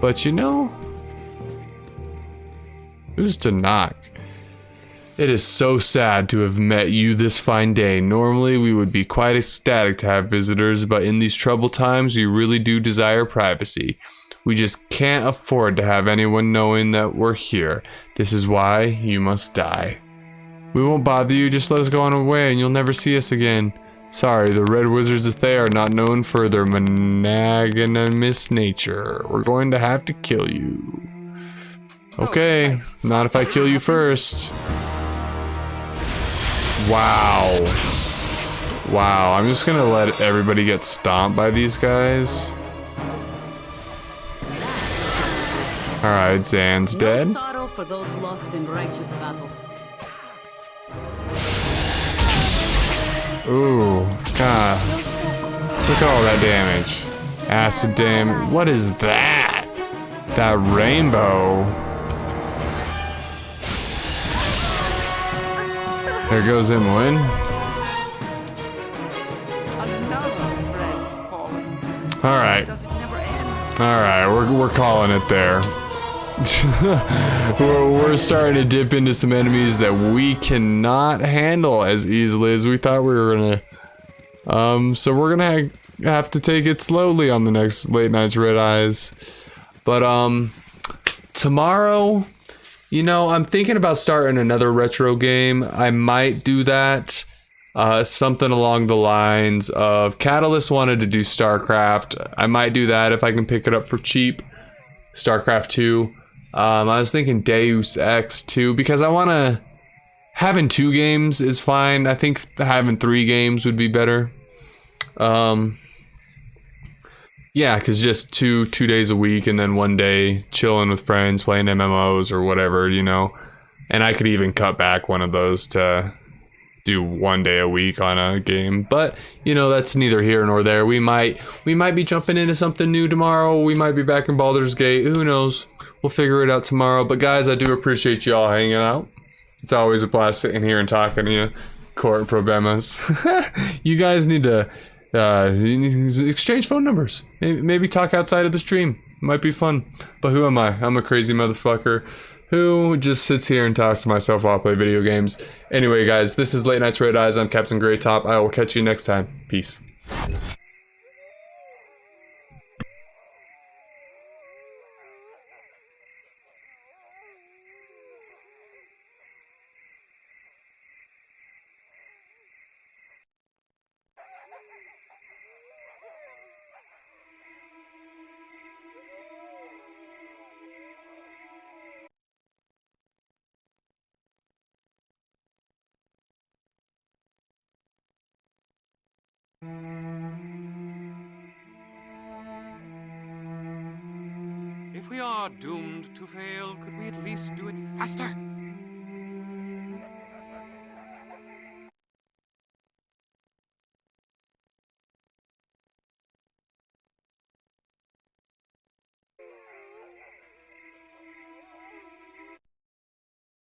But you know, who's to knock? It is so sad to have met you this fine day. Normally we would be quite ecstatic to have visitors, but in these troubled times we really do desire privacy. We just can't afford to have anyone knowing that we're here. This is why you must die. We won't bother you, just let us go on our way and you'll never see us again. Sorry, the Red Wizards of Thay are not known for their monogamous nature. We're going to have to kill you. Okay, not if I kill you first. Wow. Wow, I'm just gonna let everybody get stomped by these guys. Alright, Zan's dead. No sorrow for those lost in righteous battles. Ooh, God. Look at all that damage. Acid damage. What is that? That rainbow. There goes Imoen. Alright. Alright, we're calling it there. we're starting to dip into some enemies that we cannot handle as easily as we thought we were gonna. So we're gonna have to take it slowly on the next Late Nights Red Eyes. But tomorrow, you know, I'm thinking about starting another retro game. I might do that. Something along the lines of Catalyst wanted to do StarCraft. I might do that if I can pick it up for cheap. StarCraft 2. I was thinking Deus Ex 2 because I want to. Having 2 games is fine. I think having 3 games would be better. Yeah, because just two days a week and then 1 day chilling with friends, playing MMOs or whatever, you know. And I could even cut back one of those to do 1 day a week on a game. But, you know, that's neither here nor there. We might be jumping into something new tomorrow. We might be back in Baldur's Gate. Who knows? We'll figure it out tomorrow. But guys, I do appreciate y'all hanging out. It's always a blast sitting here and talking to you. Court Problemas. You guys need to exchange phone numbers. Maybe talk outside of the stream. Might be fun. But who am I? I'm a crazy motherfucker who just sits here and talks to myself while I play video games. Anyway, guys, this is Late Nights Red Eyes. I'm Captain Greytop. I will catch you next time. Peace. If we are doomed to fail, could we at least do it faster?